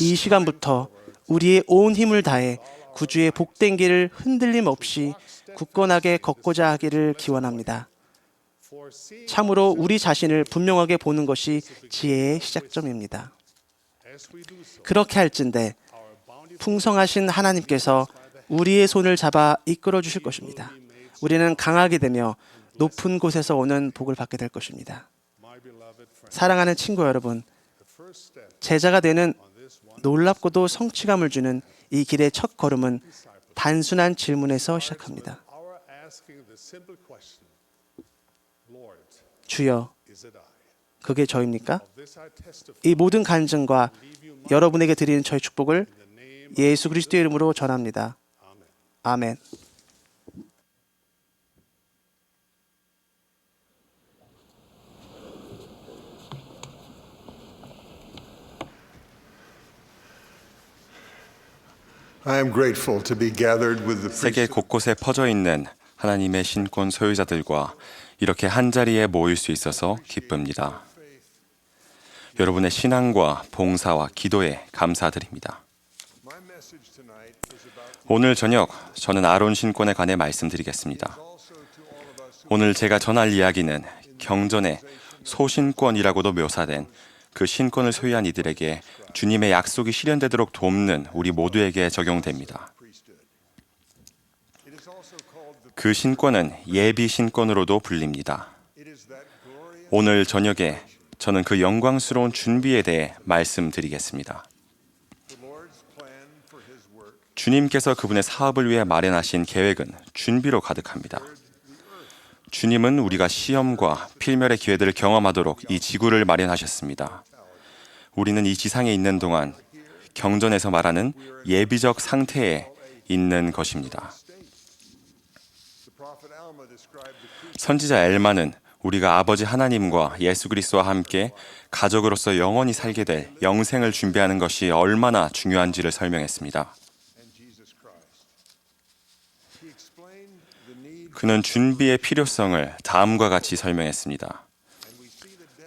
이 시간부터 우리의 온 힘을 다해 구주의 복된 길을 흔들림 없이 굳건하게 걷고자 하기를 기원합니다. 참으로 우리 자신을 분명하게 보는 것이 지혜의 시작점입니다. 그렇게 할진대 풍성하신 하나님께서 우리의 손을 잡아 이끌어 주실 것입니다. 우리는 강하게 되며 높은 곳에서 오는 복을 받게 될 것입니다. 사랑하는 친구 여러분, 제자가 되는 놀랍고도 성취감을 주는 이 길의 첫 걸음은 단순한 질문에서 시작합니다. 주여, 그게 저입니까? 이 모든 간증과 여러분에게 드리는 저의 축복을 예수 그리스도의 이름으로 전합니다. 아멘. I am grateful to be gathered with the 세계 priesthood. 곳곳에 퍼져 있는 하나님의 신권 소유자들과 이렇게 한자리에 모일 수 있어서 기쁩니다. 여러분의 신앙과 봉사와 기도에 감사드립니다. 오늘 저녁 저는 아론 신권에 관해 말씀드리겠습니다. 오늘 제가 전할 이야기는 경전의 소신권이라고도 묘사된 그 신권을 소유한 이들에게 주님의 약속이 실현되도록 돕는 우리 모두에게 적용됩니다. 그 신권은 예비 신권으로도 불립니다. 오늘 저녁에 저는 그 영광스러운 준비에 대해 말씀드리겠습니다. 주님께서 그분의 사업을 위해 마련하신 계획은 준비로 가득합니다. 주님은 우리가 시험과 필멸의 기회들을 경험하도록 이 지구를 마련하셨습니다. 우리는 이 지상에 있는 동안 경전에서 말하는 예비적 상태에 있는 것입니다. 선지자 엘마는 우리가 아버지 하나님과 예수 그리스도와 함께 가족으로서 영원히 살게 될 영생을 준비하는 것이 얼마나 중요한지를 설명했습니다. 그는 준비의 필요성을 다음과 같이 설명했습니다.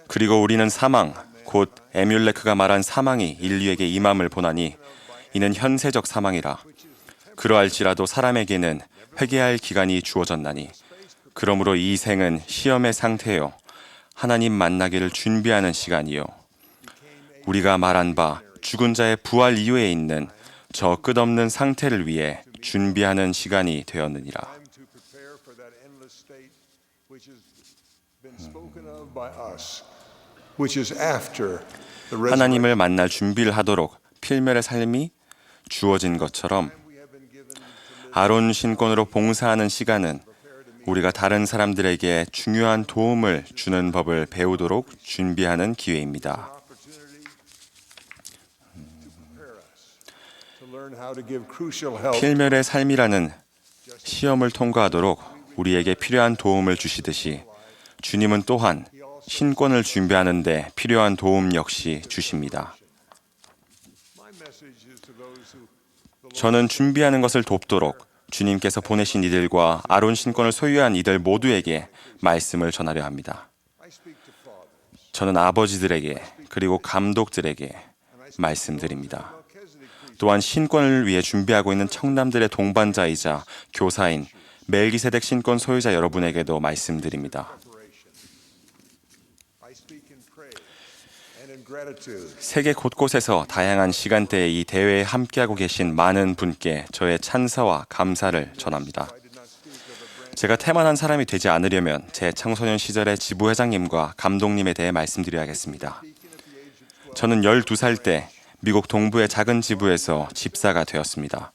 그리고 우리는 사망, 곧 에뮬레크가 말한 사망이 인류에게 임함을 보나니 이는 현세적 사망이라. 그러할지라도 사람에게는 회개할 기간이 주어졌나니 그러므로 이 생은 시험의 상태요 하나님 만나기를 준비하는 시간이요 우리가 말한 바 죽은 자의 부활 이후에 있는 저 끝없는 상태를 위해 준비하는 시간이 되었느니라. 하나님을 만날 준비를 하도록 필멸의 삶이 주어진 것처럼 아론 신권으로 봉사하는 시간은 우리가 다른 사람들에게 중요한 도움을 주는 법을 배우도록 준비하는 기회입니다. 필멸의 삶이라는 시험을 통과하도록 우리에게 필요한 도움을 주시듯이 주님은 또한 신권을 준비하는 데 필요한 도움 역시 주십니다. 저는 준비하는 것을 돕도록 주님께서 보내신 이들과 아론 신권을 소유한 이들 모두에게 말씀을 전하려 합니다. 저는 아버지들에게 그리고 감독들에게 말씀드립니다. 또한 신권을 위해 준비하고 있는 청남들의 동반자이자 교사인 멜기세덱 신권 소유자 여러분에게도 말씀드립니다. 세계 곳곳에서 다양한 시간대에 이 대회에 함께하고 계신 많은 분께 저의 찬사와 감사를 전합니다. 제가 태만한 사람이 되지 않으려면 제 청소년 시절의 지부회장님과 감독님에 대해 말씀드려야겠습니다. 저는 12살 때 미국 동부의 작은 지부에서 집사가 되었습니다.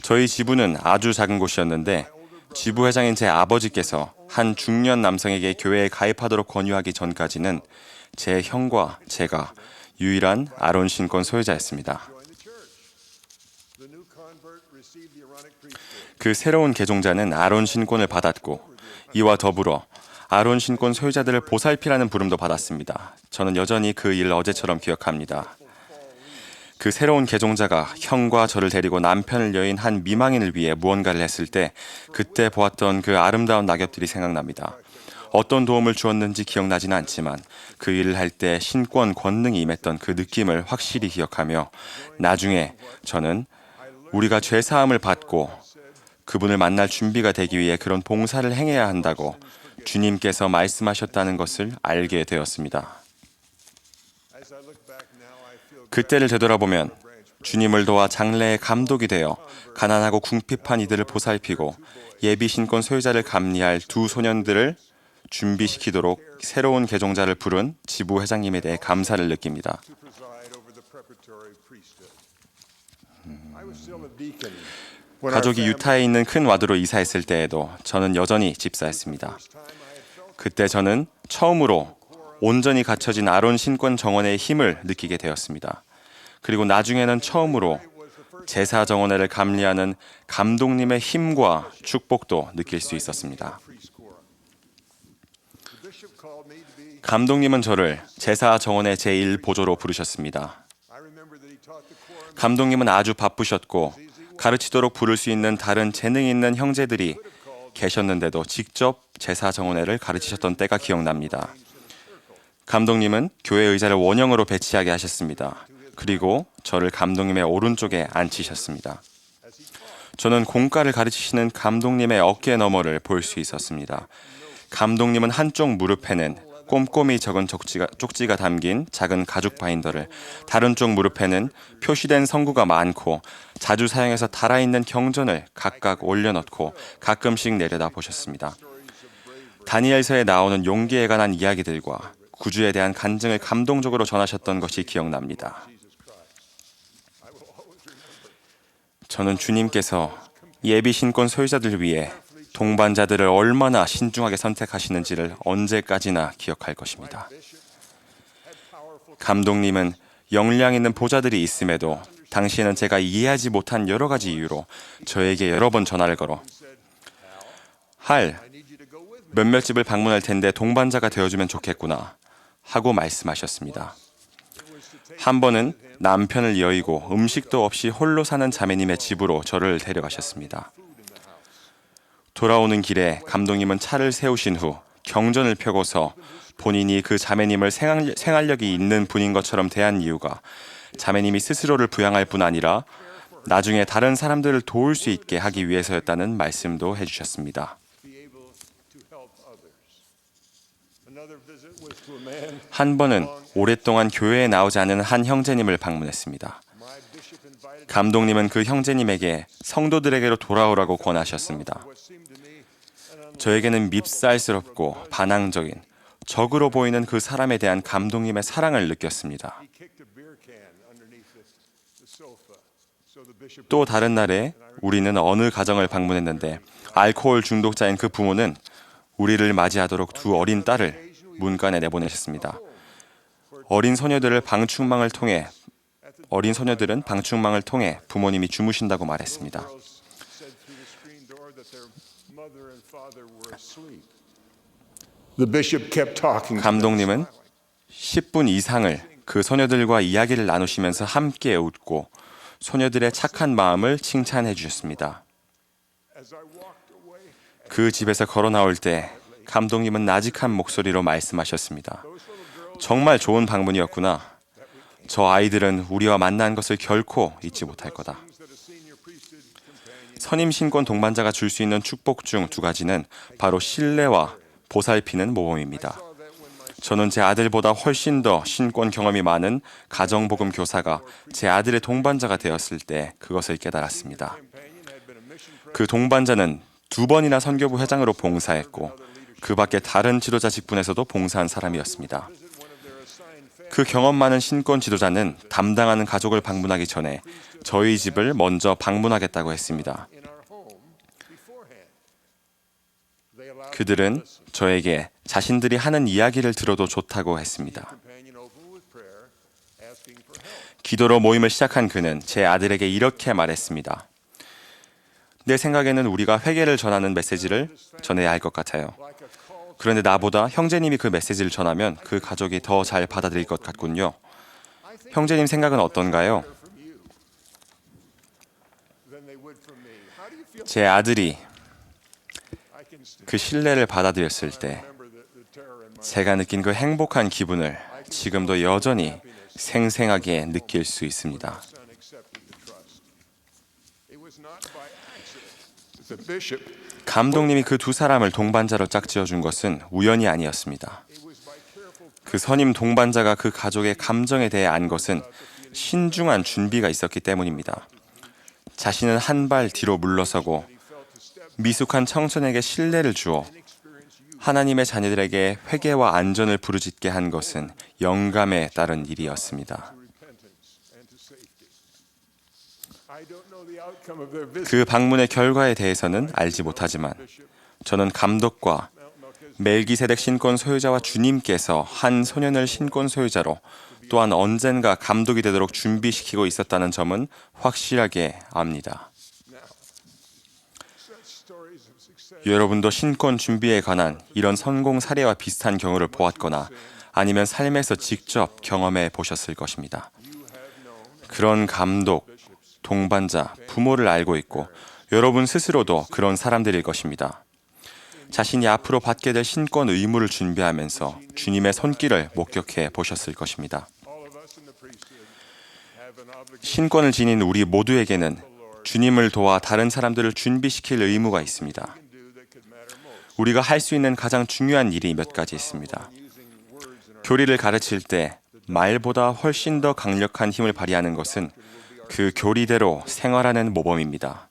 저희 지부는 아주 작은 곳이었는데 지부회장인 제 아버지께서 한 중년 남성에게 교회에 가입하도록 권유하기 전까지는 제 형과 제가 유일한 아론 신권 소유자였습니다. 그 새로운 개종자는 아론 신권을 받았고 이와 더불어 아론 신권 소유자들을 보살피라는 부름도 받았습니다. 저는 여전히 그 일을 어제처럼 기억합니다. 그 새로운 개종자가 형과 저를 데리고 남편을 여인 한 미망인을 위해 무언가를 했을 때 그때 보았던 그 아름다운 낙엽들이 생각납니다. 어떤 도움을 주었는지 기억나지는 않지만 그 일을 할 때 신권 권능이 임했던 그 느낌을 확실히 기억하며 나중에 저는 우리가 죄사함을 받고 그분을 만날 준비가 되기 위해 그런 봉사를 행해야 한다고 주님께서 말씀하셨다는 것을 알게 되었습니다. 그때를 되돌아보면 주님을 도와 장래의 감독이 되어 가난하고 궁핍한 이들을 보살피고 예비 신권 소유자를 감리할 두 소년들을 준비시키도록 새로운 개종자를 부른 지부 회장님에 대해 감사를 느낍니다. 가족이 유타에 있는 큰 와드로 이사했을 때에도 저는 여전히 집사였습니다. 그때 저는 처음으로 온전히 갖춰진 아론 신권 정원의 힘을 느끼게 되었습니다. 그리고 나중에는 처음으로 제사 정원회를 감리하는 감독님의 힘과 축복도 느낄 수 있었습니다. 감독님은 저를 제사 정원의 제1보조로 부르셨습니다. 감독님은 아주 바쁘셨고 가르치도록 부를 수 있는 다른 재능 있는 형제들이 계셨는데도 직접 제사 정원회를 가르치셨던 때가 기억납니다. 감독님은 교회 의자를 원형으로 배치하게 하셨습니다. 그리고 저를 감독님의 오른쪽에 앉히셨습니다. 저는 공과를 가르치시는 감독님의 어깨 너머를 볼 수 있었습니다. 감독님은 한쪽 무릎에는 꼼꼼히 적은 쪽지가 담긴 작은 가죽 바인더를, 다른 쪽 무릎에는 표시된 성구가 많고 자주 사용해서 달아있는 경전을 각각 올려놓고 가끔씩 내려다 보셨습니다. 다니엘서에 나오는 용기에 관한 이야기들과 구주에 대한 간증을 감동적으로 전하셨던 것이 기억납니다. 저는 주님께서 예비 신권 소유자들을 위해 동반자들을 얼마나 신중하게 선택하시는지를 언제까지나 기억할 것입니다. 감독님은 역량 있는 보좌들이 있음에도 당시에는 제가 이해하지 못한 여러 가지 이유로 저에게 여러 번 전화를 걸어 몇몇 집을 방문할 텐데 동반자가 되어주면 좋겠구나 하고 말씀하셨습니다. 한 번은 남편을 여의고 음식도 없이 홀로 사는 자매님의 집으로 저를 데려가셨습니다. 돌아오는 길에 감독님은 차를 세우신 후 경전을 펴고서 본인이 그 자매님을 생활력이 있는 분인 것처럼 대한 이유가 자매님이 스스로를 부양할 뿐 아니라 나중에 다른 사람들을 도울 수 있게 하기 위해서였다는 말씀도 해주셨습니다. 한 번은 오랫동안 교회에 나오지 않은 한 형제님을 방문했습니다. 감독님은 그 형제님에게 성도들에게로 돌아오라고 권하셨습니다. 저에게는 밉살스럽고 반항적인 적으로 보이는 그 사람에 대한 감독님의 사랑을 느꼈습니다. 또 다른 날에 우리는 어느 가정을 방문했는데 알코올 중독자인 그 부모는 우리를 맞이하도록 두 어린 딸을 문간에 내보내셨습니다. 어린 소녀들은 방충망을 통해 부모님이 주무신다고 말했습니다. 감독님은 10분 이상을 그 소녀들과 이야기를 나누시면서 함께 웃고 소녀들의 착한 마음을 칭찬해 주셨습니다. 그 집에서 걸어 나올 때 감독님은 나직한 목소리로 말씀하셨습니다. 정말 좋은 방문이었구나. 저 아이들은 우리와 만난 것을 결코 잊지 못할 거다. 선임 신권 동반자가 줄 수 있는 축복 중 두 가지는 바로 신뢰와 보살피는 모범입니다. 저는 제 아들보다 훨씬 더 신권 경험이 많은 가정복음 교사가 제 아들의 동반자가 되었을 때 그것을 깨달았습니다. 그 동반자는 2번이나 선교부 회장으로 봉사했고 그 밖에 다른 지도자 직분에서도 봉사한 사람이었습니다. 그 경험 많은 신권 지도자는 담당하는 가족을 방문하기 전에 저희 집을 먼저 방문하겠다고 했습니다. 그들은 저에게 자신들이 하는 이야기를 들어도 좋다고 했습니다. 기도로 모임을 시작한 그는 제 아들에게 이렇게 말했습니다. 내 생각에는 우리가 회개를 전하는 메시지를 전해야 할 것 같아요. 그런데 나보다 형제님이 그 메시지를 전하면 그 가족이 더 잘 받아들일 것 같군요. 형제님 생각은 어떤가요? 제 아들이 그 신뢰를 받아들였을 때 제가 느낀 그 행복한 기분을 지금도 여전히 생생하게 느낄 수 있습니다. 감독님이 그 두 사람을 동반자로 짝지어 준 것은 우연이 아니었습니다. 그 선임 동반자가 그 가족의 감정에 대해 안 것은 신중한 준비가 있었기 때문입니다. 자신은 한 발 뒤로 물러서고 미숙한 청소년에게 신뢰를 주어 하나님의 자녀들에게 회개와 안전을 부르짖게 한 것은 영감에 따른 일이었습니다. 그 방문의 결과에 대해서는 알지 못하지만 저는 감독과 멜기세덱 신권 소유자와 주님께서 한 소년을 신권 소유자로 또한 언젠가 감독이 되도록 준비시키고 있었다는 점은 확실하게 압니다. 여러분도 신권 준비에 관한 이런 성공 사례와 비슷한 경우를 보았거나 아니면 삶에서 직접 경험해 보셨을 것입니다. 그런 감독, 동반자, 부모를 알고 있고 여러분 스스로도 그런 사람들일 것입니다. 자신이 앞으로 받게 될 신권 의무를 준비하면서 주님의 손길을 목격해 보셨을 것입니다. 신권을 지닌 우리 모두에게는 주님을 도와 다른 사람들을 준비시킬 의무가 있습니다. 우리가 할 수 있는 가장 중요한 일이 몇 가지 있습니다. 교리를 가르칠 때 말보다 훨씬 더 강력한 힘을 발휘하는 것은 그 교리대로 생활하는 모범입니다.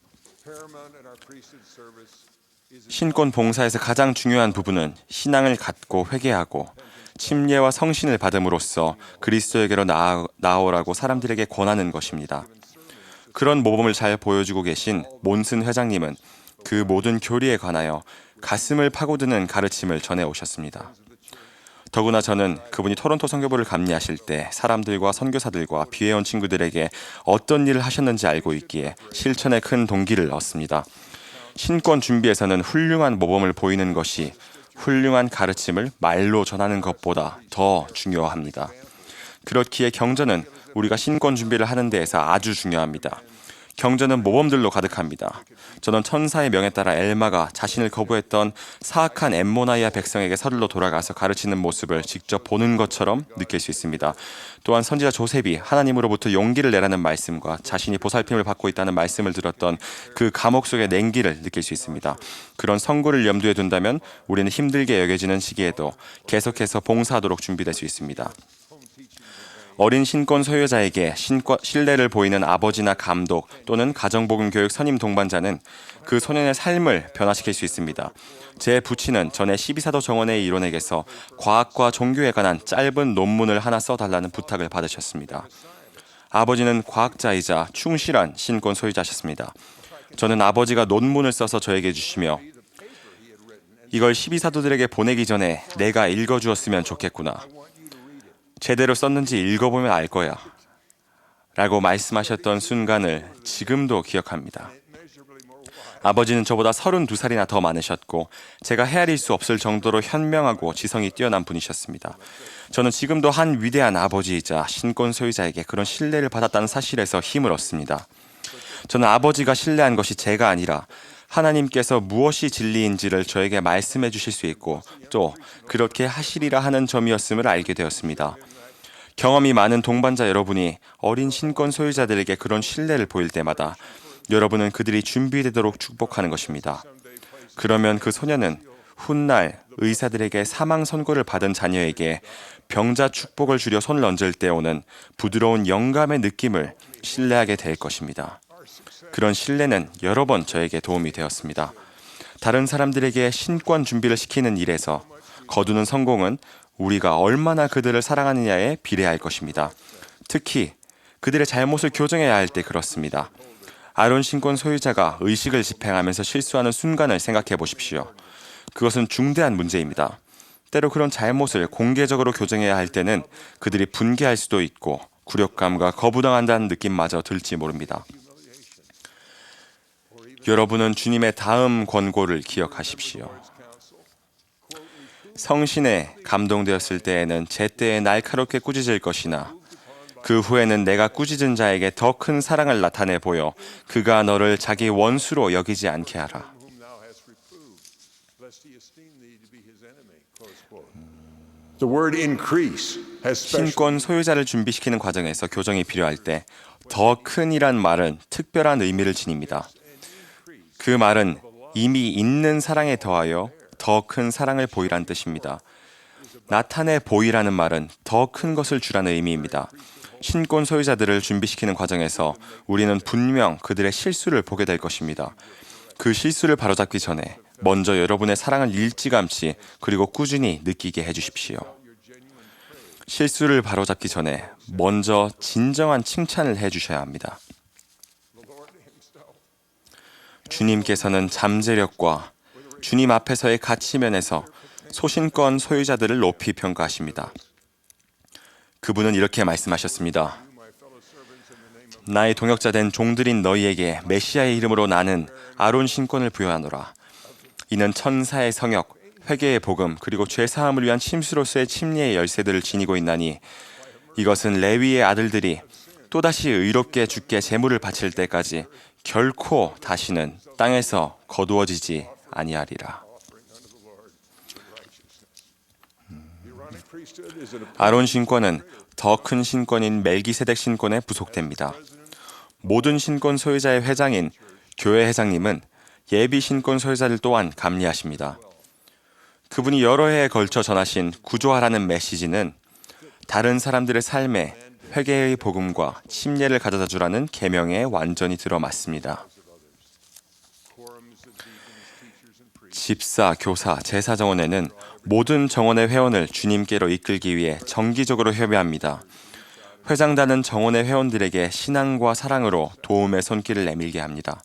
신권 봉사에서 가장 중요한 부분은 신앙을 갖고 회개하고 침례와 성신을 받음으로써 그리스도에게로 나아오라고 사람들에게 권하는 것입니다. 그런 모범을 잘 보여주고 계신 몬슨 회장님은 그 모든 교리에 관하여 가슴을 파고드는 가르침을 전해오셨습니다. 더구나 저는 그분이 토론토 선교부를 감리하실 때 사람들과 선교사들과 비회원 친구들에게 어떤 일을 하셨는지 알고 있기에 실천에 큰 동기를 얻습니다. 신권 준비에서는 훌륭한 모범을 보이는 것이 훌륭한 가르침을 말로 전하는 것보다 더 중요합니다. 그렇기에 경전은 우리가 신권 준비를 하는 데에서 아주 중요합니다. 경전은 모범들로 가득합니다. 저는 천사의 명에 따라 엘마가 자신을 거부했던 사악한 엠모나이아 백성에게 서둘러 돌아가서 가르치는 모습을 직접 보는 것처럼 느낄 수 있습니다. 또한 선지자 조셉이 하나님으로부터 용기를 내라는 말씀과 자신이 보살핌을 받고 있다는 말씀을 들었던 그 감옥 속의 냉기를 느낄 수 있습니다. 그런 선고를 염두에 둔다면 우리는 힘들게 여겨지는 시기에도 계속해서 봉사하도록 준비될 수 있습니다. 어린 신권 소유자에게 신뢰를 보이는 아버지나 감독 또는 가정복음교육 선임 동반자는 그 소년의 삶을 변화시킬 수 있습니다. 제 부친은 전에 12사도 정원의 일원에게서 과학과 종교에 관한 짧은 논문을 하나 써달라는 부탁을 받으셨습니다. 아버지는 과학자이자 충실한 신권 소유자셨습니다. 저는 아버지가 논문을 써서 저에게 주시며 이걸 12사도들에게 보내기 전에 내가 읽어주었으면 좋겠구나. 제대로 썼는지 읽어보면 알 거야. 라고 말씀하셨던 순간을 지금도 기억합니다. 아버지는 저보다 32살이나 더 많으셨고 제가 헤아릴 수 없을 정도로 현명하고 지성이 뛰어난 분이셨습니다. 저는 지금도 한 위대한 아버지이자 신권 소유자에게 그런 신뢰를 받았다는 사실에서 힘을 얻습니다. 저는 아버지가 신뢰한 것이 제가 아니라 하나님께서 무엇이 진리인지를 저에게 말씀해 주실 수 있고 또 그렇게 하시리라 하는 점이었음을 알게 되었습니다. 경험이 많은 동반자 여러분이 어린 신권 소유자들에게 그런 신뢰를 보일 때마다 여러분은 그들이 준비되도록 축복하는 것입니다. 그러면 그 소년은 훗날 의사들에게 사망 선고를 받은 자녀에게 병자 축복을 주려 손을 얹을 때 오는 부드러운 영감의 느낌을 신뢰하게 될 것입니다. 그런 신뢰는 여러 번 저에게 도움이 되었습니다. 다른 사람들에게 신권 준비를 시키는 일에서 거두는 성공은 우리가 얼마나 그들을 사랑하느냐에 비례할 것입니다. 특히 그들의 잘못을 교정해야 할 때 그렇습니다. 아론 신권 소유자가 의식을 집행하면서 실수하는 순간을 생각해 보십시오. 그것은 중대한 문제입니다. 때로 그런 잘못을 공개적으로 교정해야 할 때는 그들이 분개할 수도 있고 굴욕감과 거부당한다는 느낌마저 들지 모릅니다. 여러분은 주님의 다음 권고를 기억하십시오. 성신에 감동되었을 때에는 제때에 날카롭게 꾸짖을 것이나 그 후에는 내가 꾸짖은 자에게 더 큰 사랑을 나타내 보여 그가 너를 자기 원수로 여기지 않게 하라. The word increase has special 신권 소유자를 준비시키는 과정에서 교정이 필요할 때 더 큰이란 말은 특별한 의미를 지닙니다. 그 말은 이미 있는 사랑에 더하여 더 큰 사랑을 보이란 뜻입니다. 나타내 보이라는 말은 더 큰 것을 주라는 의미입니다. 신권 소유자들을 준비시키는 과정에서 우리는 분명 그들의 실수를 보게 될 것입니다. 그 실수를 바로잡기 전에 먼저 여러분의 사랑을 일찌감치 그리고 꾸준히 느끼게 해주십시오. 실수를 바로잡기 전에 먼저 진정한 칭찬을 해주셔야 합니다. 주님께서는 잠재력과 주님 앞에서의 가치면에서 소신권 소유자들을 높이 평가하십니다. 그분은 이렇게 말씀하셨습니다. 나의 동역자 된 종들인 너희에게 메시아의 이름으로 나는 아론 신권을 부여하노라. 이는 천사의 성역, 회개의 복음, 그리고 죄사함을 위한 침수로서의 침례의 열쇠들을 지니고 있나니 이것은 레위의 아들들이 또다시 의롭게 주께 제물을 바칠 때까지 결코 다시는 땅에서 거두어지지 아니하리라. 아론 신권은 더 큰 신권인 멜기세덱 신권에 부속됩니다. 모든 신권 소유자의 회장인 교회 회장님은 예비 신권 소유자들 또한 감리하십니다. 그분이 여러 해에 걸쳐 전하신 구조하라는 메시지는 다른 사람들의 삶에 회개의 복음과 침례를 가져다 주라는 계명에 완전히 들어맞습니다. 집사, 교사, 제사 정원에는 모든 정원의 회원을 주님께로 이끌기 위해 정기적으로 협의합니다. 회장단은 정원의 회원들에게 신앙과 사랑으로 도움의 손길을 내밀게 합니다.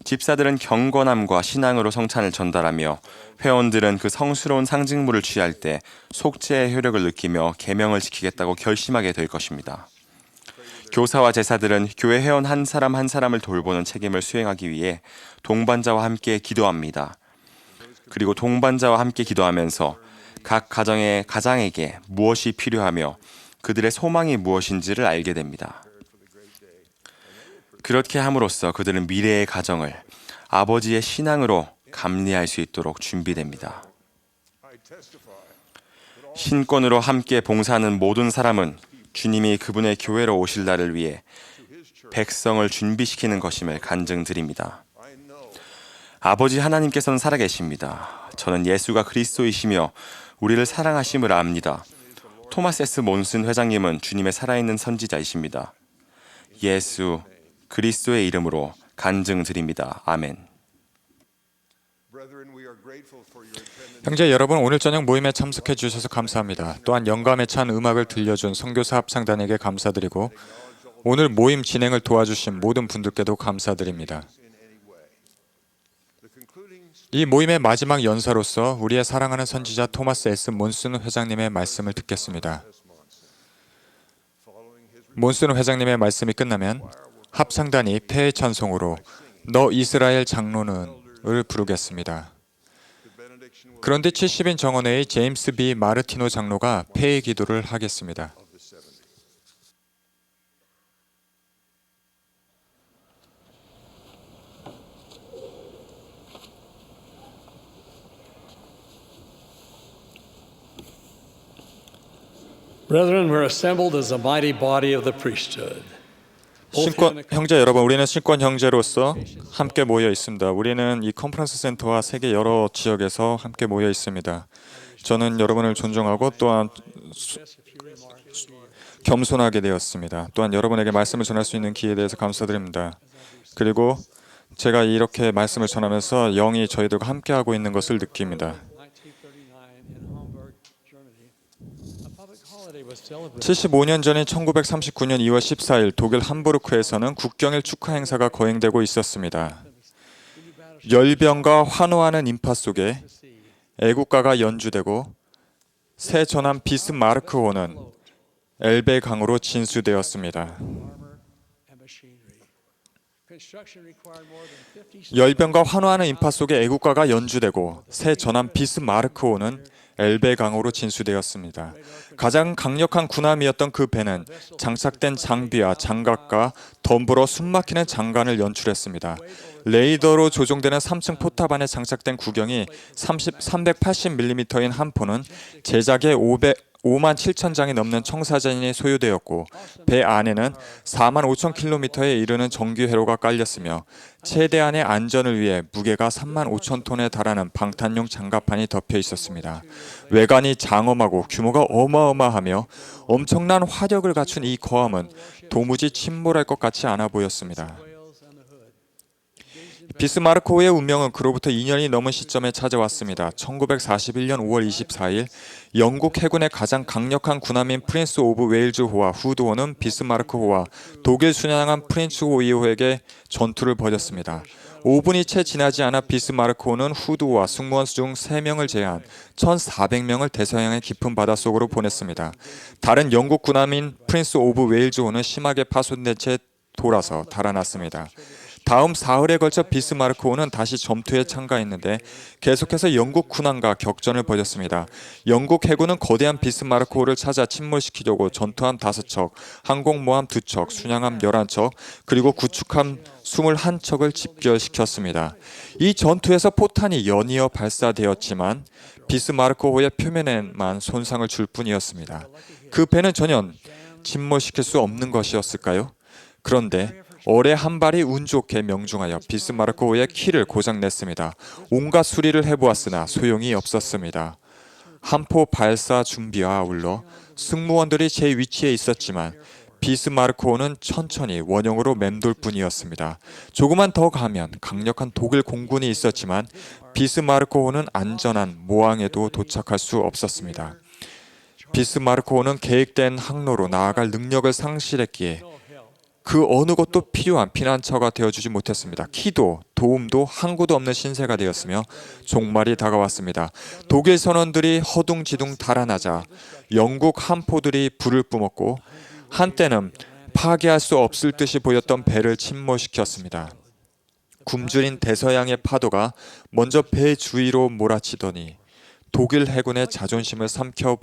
집사들은 경건함과 신앙으로 성찬을 전달하며 회원들은 그 성스러운 상징물을 취할 때 속죄의 효력을 느끼며 계명을 지키겠다고 결심하게 될 것입니다. 교사와 제사들은 교회 회원 한 사람 한 사람을 돌보는 책임을 수행하기 위해 동반자와 함께 기도합니다. 그리고 동반자와 함께 기도하면서 각 가정의 가장에게 무엇이 필요하며 그들의 소망이 무엇인지를 알게 됩니다. 그렇게 함으로써 그들은 미래의 가정을 아버지의 신앙으로 감리할 수 있도록 준비됩니다. 신권으로 함께 봉사하는 모든 사람은 주님이 그분의 교회로 오실 날을 위해 백성을 준비시키는 것임을 간증드립니다. 아버지 하나님께서는 살아계십니다. 저는 예수가 그리스도이시며 우리를 사랑하심을 압니다. 토마스 S. 몬슨 회장님은 주님의 살아있는 선지자이십니다. 예수 그리스도의 이름으로 간증드립니다. 아멘. 형제 여러분, 오늘 저녁 모임에 참석해 주셔서 감사합니다. 또한 영감에 찬 음악을 들려준 선교사 합창단에게 감사드리고 오늘 모임 진행을 도와주신 모든 분들께도 감사드립니다. 이 모임의 마지막 연사로서 우리의 사랑하는 선지자 토마스 S. 몬슨 회장님의 말씀을 듣겠습니다. 몬슨 회장님의 말씀이 끝나면 합창단이 폐의 찬송으로 너 이스라엘 장로는을 부르겠습니다. 그런데 70인 정원회의 제임스 B. 마르티노 장로가 폐의 기도를 하겠습니다. Brethren, we're assembled as a mighty body of the priesthood. 신권 형제 여러분, 우리는 신권 형제로서 함께 모여 있습니다. 우리는 이 컨퍼런스 센터와 세계 여러 지역에서 함께 모여 있습니다. 저는 여러분을 존중하고 또한 겸손하게 되었습니다. 또한 여러분에게 말씀을 전할 수 있는 기회에 대해서 감사드립니다. 그리고 제가 이렇게 말씀을 전하면서 영이 저희들과 함께하고 있는 것을 느낍니다. 75년 전인 1939년 2월 14일 독일 함부르크에서는 국경일 축하 행사가 거행되고 있었습니다. 열병과 환호하는 인파 속에 애국가가 연주되고 새 전함 비스마르크호는 엘베 강으로 진수되었습니다. 열병과 환호하는 인파 속에 애국가가 연주되고 새 전함 비스마르크호는 엘베 강으로 진수되었습니다. 가장 강력한 군함이었던 그 배는 장착된 장비와 장갑과 덤불어 숨막히는 장관을 연출했습니다. 레이더로 조종되는 3층 포탑 안에 장착된 구경이 380mm인 한 포는 제작에 5만 7천 장이 넘는 청사진이 소요되었고 배 안에는 4만 5천 킬로미터에 이르는 정규 회로가 깔렸으며 최대한의 안전을 위해 무게가 3만 5천 톤에 달하는 방탄용 장갑판이 덮여 있었습니다. 외관이 장엄하고 규모가 어마어마하며 엄청난 화력을 갖춘 이 거함은 도무지 침몰할 것 같지 않아 보였습니다. 비스마르크호의 운명은 그로부터 2년이 넘은 시점에 찾아왔습니다. 1941년 5월 24일 영국 해군의 가장 강력한 군함인 프린스 오브 웨일즈호와 후드호는 비스마르크호와 독일 순양함 프린츠 호이호에게 전투를 벌였습니다. 5분이 채 지나지 않아 비스마르크호는 후드호와 승무원 중 3명을 제외한 1,400명을 대서양의 깊은 바닷속으로 보냈습니다. 다른 영국 군함인 프린스 오브 웨일즈호는 심하게 파손된 채 돌아서 달아났습니다. 다음 사흘에 걸쳐 비스마르크호는 다시 점투에 참가했는데 계속해서 영국 군함과 격전을 벌였습니다. 영국 해군은 거대한 비스마르크호를 찾아 침몰시키려고 전투함 5척, 항공모함 2척, 순양함 11척, 그리고 구축함 21척을 집결시켰습니다. 이 전투에서 포탄이 연이어 발사되었지만 비스마르크호의 표면에만 손상을 줄 뿐이었습니다. 그 배는 전혀 침몰시킬 수 없는 것이었을까요? 그런데 올해 한 발이 운 좋게 명중하여 비스마르크호의 키를 고장냈습니다. 온갖 수리를 해보았으나 소용이 없었습니다. 함포 발사 준비와 아울러 승무원들이 제 위치에 있었지만 비스마르크호는 천천히 원형으로 맴돌 뿐이었습니다. 조금만 더 가면 강력한 독일 공군이 있었지만 비스마르크호는 안전한 모항에도 도착할 수 없었습니다. 비스마르크호는 계획된 항로로 나아갈 능력을 상실했기에 그 어느 것도 필요한 피난처가 되어주지 못했습니다. 키도 도움도 항구도 없는 신세가 되었으며 종말이 다가왔습니다. 독일 선원들이 허둥지둥 달아나자 영국 함포들이 불을 뿜었고 한때는 파괴할 수 없을 듯이 보였던 배를 침몰시켰습니다. 굶주린 대서양의 파도가 먼저 배 주위로 몰아치더니 독일 해군의 자존심을 삼켜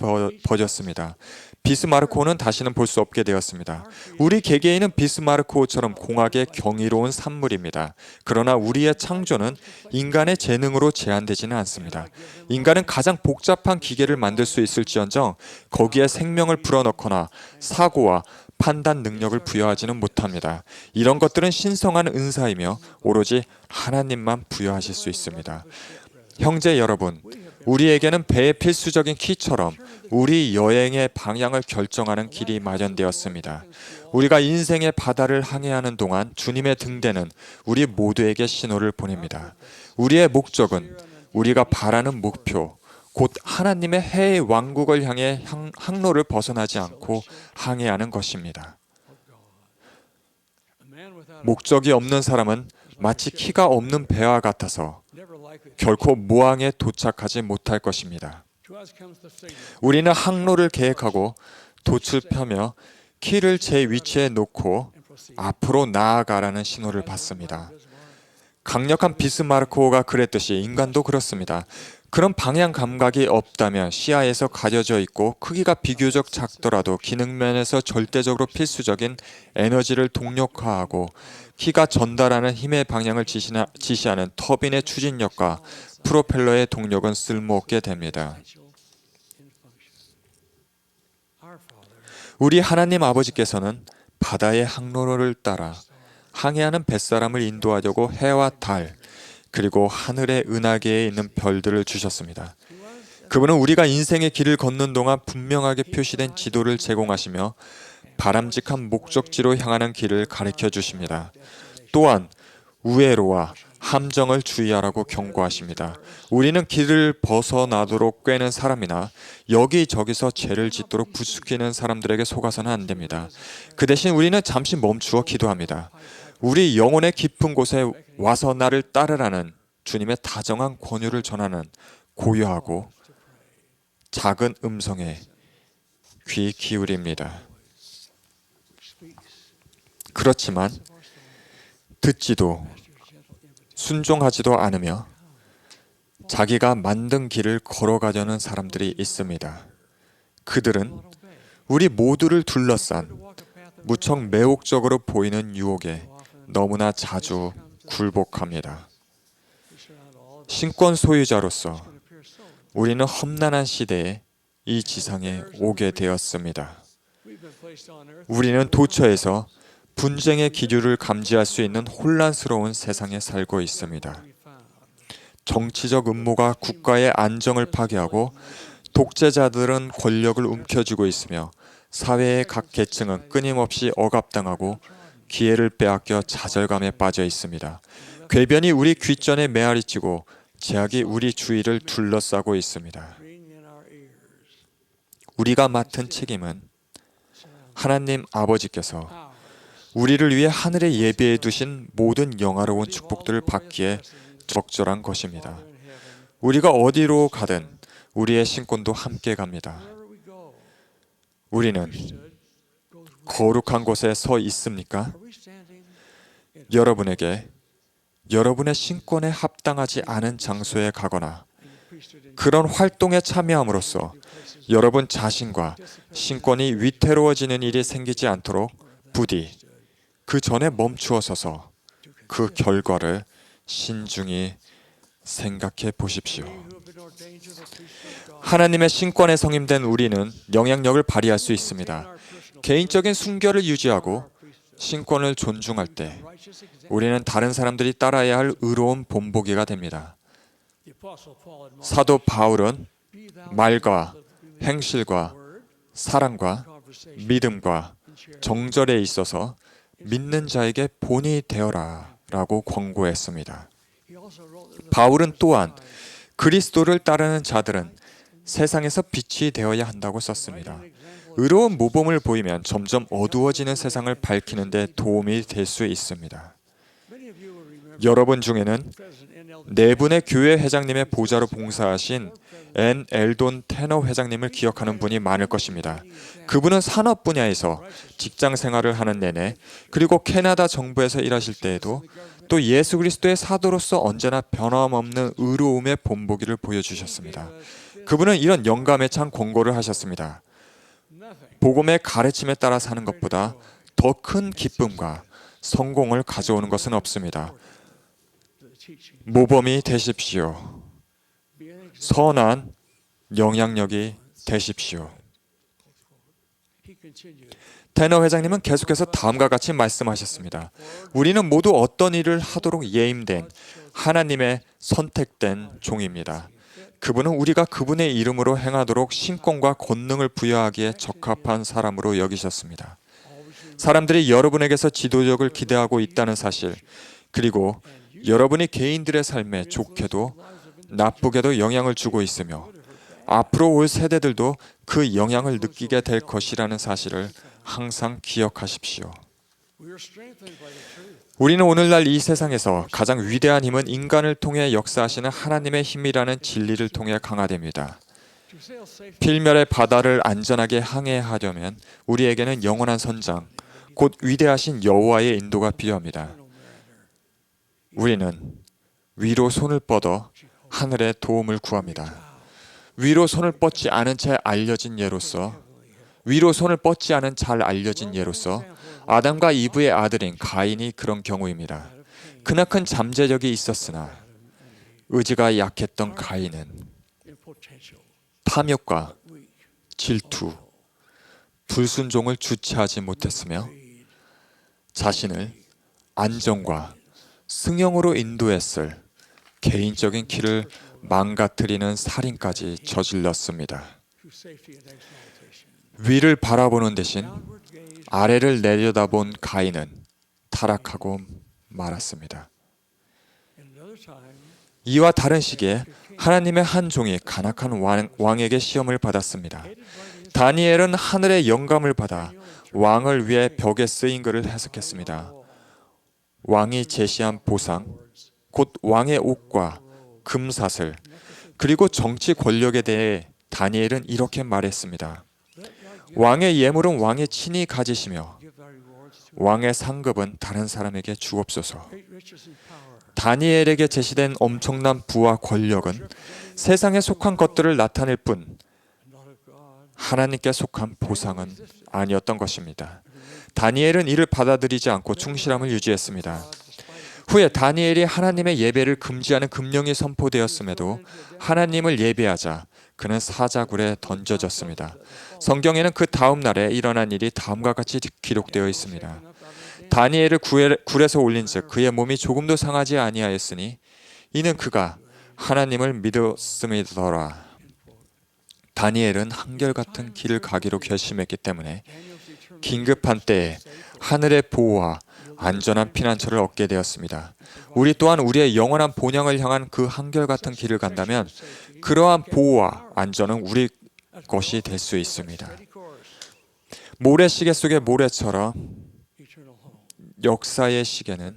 버렸습니다. 비스마르크호는 다시는 볼 수 없게 되었습니다. 우리 개개인은 비스마르크호처럼 공학의 경이로운 산물입니다. 그러나 우리의 창조는 인간의 재능으로 제한되지는 않습니다. 인간은 가장 복잡한 기계를 만들 수 있을지언정 거기에 생명을 불어넣거나 사고와 판단 능력을 부여하지는 못합니다. 이런 것들은 신성한 은사이며 오로지 하나님만 부여하실 수 있습니다. 형제 여러분, 우리에게는 배의 필수적인 키처럼 우리 여행의 방향을 결정하는 길이 마련되었습니다. 우리가 인생의 바다를 항해하는 동안 주님의 등대는 우리 모두에게 신호를 보냅니다. 우리의 목적은 우리가 바라는 목표, 곧 하나님의 해의 왕국을 향해 항로를 벗어나지 않고 항해하는 것입니다. 목적이 없는 사람은 마치 키가 없는 배와 같아서 결코 모항에 도착하지 못할 것입니다. 우리는 항로를 계획하고 돛을 펴며 키를 제 위치에 놓고 앞으로 나아가라는 신호를 받습니다. 강력한 비스마르크호가 그랬듯이 인간도 그렇습니다. 그런 방향 감각이 없다면 시야에서 가려져 있고 크기가 비교적 작더라도 기능면에서 절대적으로 필수적인 에너지를 동력화하고 키가 전달하는 힘의 방향을 지시하는 터빈의 추진력과 프로펠러의 동력은 쓸모없게 됩니다. 우리 하나님 아버지께서는 바다의 항로를 따라 항해하는 뱃사람을 인도하려고 해와 달, 그리고 하늘의 은하계에 있는 별들을 주셨습니다. 그분은 우리가 인생의 길을 걷는 동안 분명하게 표시된 지도를 제공하시며 바람직한 목적지로 향하는 길을 가르쳐 주십니다. 또한 우애로와 함정을 주의하라고 경고하십니다. 우리는 길을 벗어나도록 꾀는 사람이나 여기저기서 죄를 짓도록 부추기는 사람들에게 속아서는 안 됩니다. 그 대신 우리는 잠시 멈추어 기도합니다. 우리 영혼의 깊은 곳에 와서 나를 따르라는 주님의 다정한 권유를 전하는 고요하고 작은 음성에 귀 기울입니다. 그렇지만 듣지도 순종하지도 않으며 자기가 만든 길을 걸어가려는 사람들이 있습니다. 그들은 우리 모두를 둘러싼 무척 매혹적으로 보이는 유혹에 너무나 자주 굴복합니다. 신권 소유자로서 우리는 험난한 시대에 이 지상에 오게 되었습니다. 우리는 도처에서 분쟁의 기류를 감지할 수 있는 혼란스러운 세상에 살고 있습니다. 정치적 음모가 국가의 안정을 파괴하고 독재자들은 권력을 움켜쥐고 있으며 사회의 각 계층은 끊임없이 억압당하고 기회를 빼앗겨 좌절감에 빠져 있습니다. 궤변이 우리 귓전에 메아리치고 제약이 우리 주위를 둘러싸고 있습니다. 우리가 맡은 책임은 하나님 아버지께서 우리를 위해 하늘에 예비해 두신 모든 영화로운 축복들을 받기에 적절한 것입니다. 우리가 어디로 가든 우리의 신권도 함께 갑니다. 우리는 거룩한 곳에 서 있습니까? 여러분에게 여러분의 신권에 합당하지 않은 장소에 가거나 그런 활동에 참여함으로써 여러분 자신과 신권이 위태로워지는 일이 생기지 않도록 부디 그 전에 멈추어 서서 그 결과를 신중히 생각해 보십시오. 하나님의 신권에 성임된 우리는 영향력을 발휘할 수 있습니다. 개인적인 순결을 유지하고 신권을 존중할 때 우리는 다른 사람들이 따라야 할 의로운 본보기가 됩니다. 사도 바울은 말과 행실과 사랑과 믿음과 정절에 있어서 믿는 자에게 본이 되어라 라고 권고했습니다. 바울은 또한 그리스도를 따르는 자들은 세상에서 빛이 되어야 한다고 썼습니다. 의로운 모범을 보이면 점점 어두워지는 세상을 밝히는 데 도움이 될 수 있습니다. 여러분 중에는 네 분의 교회 회장님의 보좌로 봉사하신 앤 엘돈 테너 회장님을 기억하는 분이 많을 것입니다. 그분은 산업 분야에서 직장 생활을 하는 내내 그리고 캐나다 정부에서 일하실 때에도 또 예수 그리스도의 사도로서 언제나 변함없는 의로움의 본보기를 보여주셨습니다. 그분은 이런 영감에 찬 권고를 하셨습니다. 복음의 가르침에 따라 사는 것보다 더 큰 기쁨과 성공을 가져오는 것은 없습니다. 모범이 되십시오. 선한 영향력이 되십시오. 테너 회장님은 계속해서 다음과 같이 말씀하셨습니다. 우리는 모두 어떤 일을 하도록 예임된 하나님의 선택된 종입니다. 그분은 우리가 그분의 이름으로 행하도록 신권과 권능을 부여하기에 적합한 사람으로 여기셨습니다. 사람들이 여러분에게서 지도력을 기대하고 있다는 사실, 그리고 여러분이 개인들의 삶에 좋게도 나쁘게도 영향을 주고 있으며 앞으로 올 세대들도 그 영향을 느끼게 될 것이라는 사실을 항상 기억하십시오. 우리는 오늘날 이 세상에서 가장 위대한 힘은 인간을 통해 역사하시는 하나님의 힘이라는 진리를 통해 강화됩니다. 필멸의 바다를 안전하게 항해하려면 우리에게는 영원한 선장, 곧 위대하신 여호와의 인도가 필요합니다. 우리는 위로 손을 뻗어 하늘의 도움을 구합니다. 위로 손을 뻗지 않은 채 알려진 예로서, 위로 손을 뻗지 않은 잘 알려진 예로서 아담과 이브의 아들인 가인이 그런 경우입니다. 크나큰 잠재력이 있었으나 의지가 약했던 가인은 탐욕과 질투, 불순종을 주체하지 못했으며 자신을 안정과 승용으로 인도했을 개인적인 길을 망가뜨리는 살인까지 저질렀습니다. 위를 바라보는 대신 아래를 내려다본 가인은 타락하고 말았습니다. 이와 다른 시기에 하나님의 한 종이 간악한 왕에게 시험을 받았습니다. 다니엘은 하늘의 영감을 받아 왕을 위해 벽에 쓰인 글을 해석했습니다. 왕이 제시한 보상, 곧 왕의 옷과 금사슬, 그리고 정치 권력에 대해 다니엘은 이렇게 말했습니다. 왕의 예물은 왕이 친히 가지시며 왕의 상급은 다른 사람에게 주옵소서. 다니엘에게 제시된 엄청난 부와 권력은 세상에 속한 것들을 나타낼 뿐 하나님께 속한 보상은 아니었던 것입니다. 다니엘은 이를 받아들이지 않고 충실함을 유지했습니다. 후에 다니엘이 하나님의 예배를 금지하는 금령이 선포되었음에도 하나님을 예배하자 그는 사자굴에 던져졌습니다. 성경에는 그 다음 날에 일어난 일이 다음과 같이 기록되어 있습니다. 다니엘을 굴에서 올린즉 그의 몸이 조금도 상하지 아니하였으니 이는 그가 하나님을 믿었음이더라. 다니엘은 한결같은 길을 가기로 결심했기 때문에 긴급한 때에 하늘의 보호와 안전한 피난처를 얻게 되었습니다. 우리 또한 우리의 영원한 본향을 향한 그 한결같은 길을 간다면 그러한 보호와 안전은 우리 것이 될 수 있습니다. 모래시계 속의 모래처럼 역사의 시계는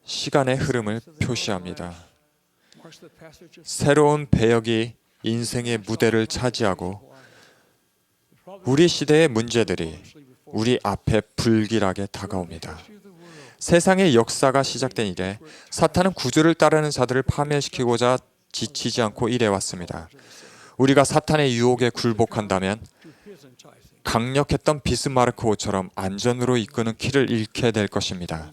시간의 흐름을 표시합니다. 새로운 배역이 인생의 무대를 차지하고 우리 시대의 문제들이 우리 앞에 불길하게 다가옵니다. 세상의 역사가 시작된 이래 사탄은 구주를 따르는 자들을 파멸시키고자 지치지 않고 일해왔습니다. 우리가 사탄의 유혹에 굴복한다면 강력했던 비스마르크호처럼 안전으로 이끄는 길을 잃게 될 것입니다.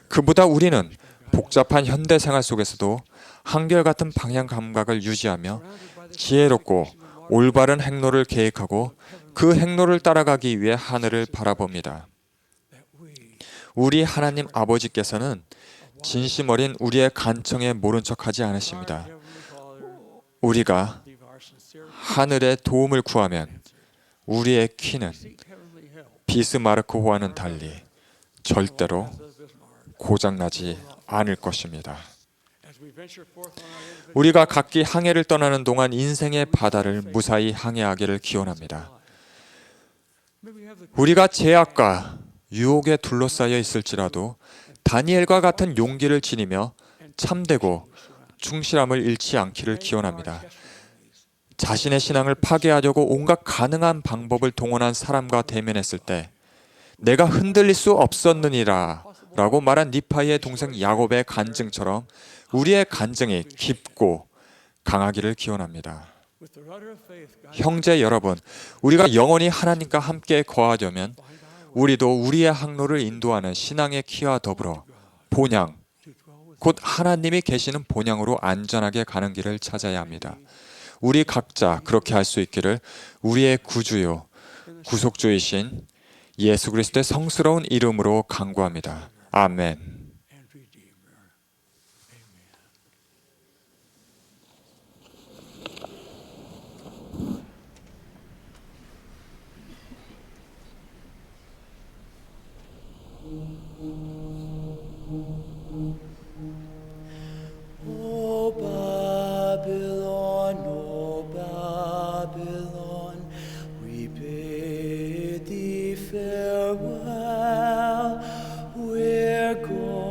그보다 우리는 복잡한 현대 생활 속에서도 한결같은 방향 감각을 유지하며 지혜롭고 올바른 행로를 계획하고 그 행로를 따라가기 위해 하늘을 바라봅니다. 우리 하나님 아버지께서는 진심 어린 우리의 간청에 모른 척하지 않으십니다. 우리가 하늘의 도움을 구하면 우리의 키는 비스마르크호와는 달리 절대로 고장나지 않을 것입니다. 우리가 각기 항해를 떠나는 동안 인생의 바다를 무사히 항해하기를 기원합니다. 우리가 제약과 유혹에 둘러싸여 있을지라도 다니엘과 같은 용기를 지니며 참되고 충실함을 잃지 않기를 기원합니다. 자신의 신앙을 파괴하려고 온갖 가능한 방법을 동원한 사람과 대면했을 때 내가 흔들릴 수 없었느니라 라고 말한 니파이의 동생 야곱의 간증처럼 우리의 간증이 깊고 강하기를 기원합니다. 형제 여러분, 우리가 영원히 하나님과 함께 거하려면 우리도 우리의 항로를 인도하는 신앙의 키와 더불어 본향, 곧 하나님이 계시는 본향으로 안전하게 가는 길을 찾아야 합니다. 우리 각자 그렇게 할 수 있기를 우리의 구주요 구속주이신 예수 그리스도의 성스러운 이름으로 간구합니다. 아멘. O Babylon, we bid thee farewell. We're going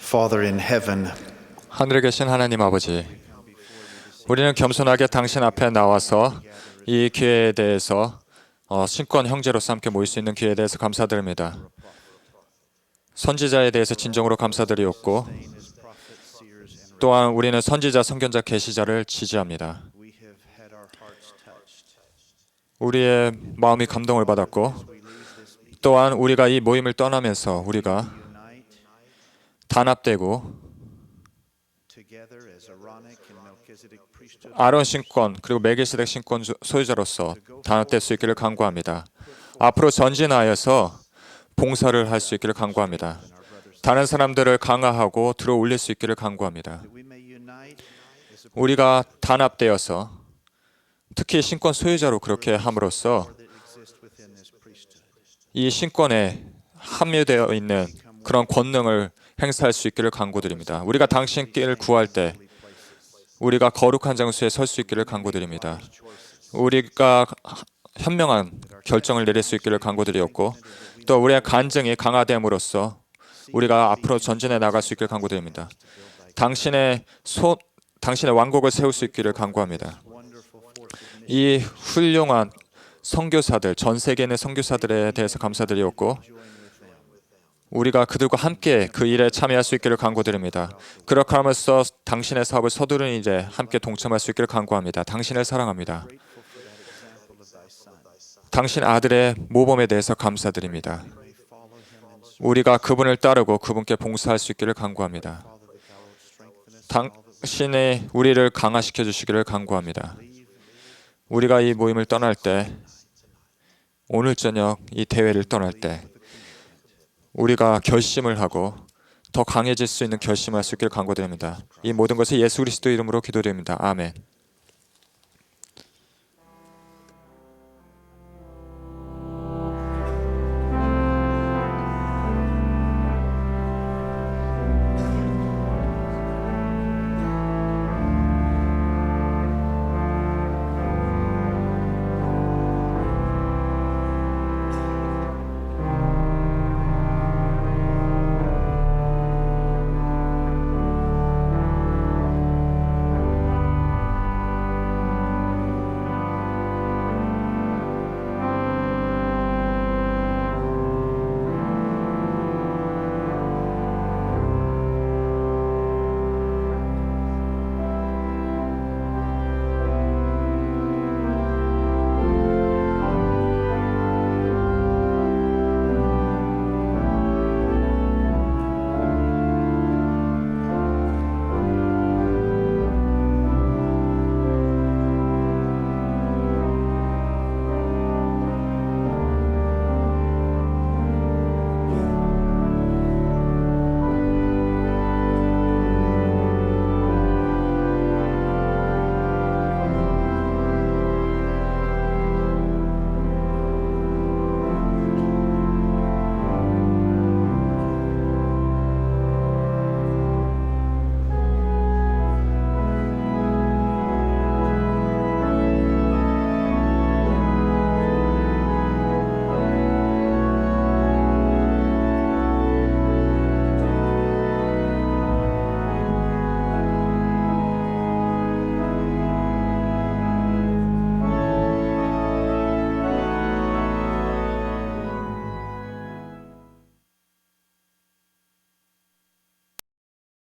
Father in heaven, 하늘에 계신 하나님 아버지, 우리는 겸손하게 당신 앞에 나와서 이 기회에 대해서 신권 형제로서 함께 모일 수 있는 기회에 대해서 감사드립니다. 선지자에 대해서 진정으로 감사드리었고, 또한 우리는 선지자, 선견자, 계시자를 지지합니다. 우리의 마음이 감동을 받았고, 또한 우리가 이 모임을 떠나면서 우리가 단합되고 아론 신권 그리고 멜기세덱 신권 소유자로서 단합될 수 있기를 간구합니다. 앞으로 전진하여서 봉사를 할 수 있기를 간구합니다. 다른 사람들을 강화하고 들어 올릴 수 있기를 간구합니다. 우리가 단합되어서 특히 신권 소유자로 그렇게 함으로써 이 신권에 함유되어 있는 그런 권능을 행사할 수 있기를 간구드립니다. 우리가 당신께를 구할 때 우리가 거룩한 장소에 설 수 있기를 간구드립니다. 우리가 현명한 결정을 내릴 수 있기를 간구드리었고, 또 우리의 간증이 강화됨으로써 우리가 앞으로 전진해 나갈 수 있기를 간구드립니다. 당신의 왕국을 세울 수 있기를 간구합니다. 이 훌륭한 선교사들, 전 세계에 있는 선교사들에 대해서 감사드리었고, 우리가 그들과 함께 그 일에 참여할 수 있기를 간구드립니다. 그렇게 함으로써 당신의 사업을 서두른 이제 함께 동참할 수 있기를 간구합니다. 당신을 사랑합니다. 당신 아들의 모범에 대해서 감사드립니다. 우리가 그분을 따르고 그분께 봉사할 수 있기를 간구합니다. 당신이 우리를 강화시켜 주시기를 간구합니다. 우리가 이 모임을 떠날 때, 오늘 저녁 이 대회를 떠날 때 우리가 결심을 하고 더 강해질 수 있는 결심을 할 수 있기를 간구드립니다. 이 모든 것을 예수 그리스도 이름으로 기도드립니다. 아멘.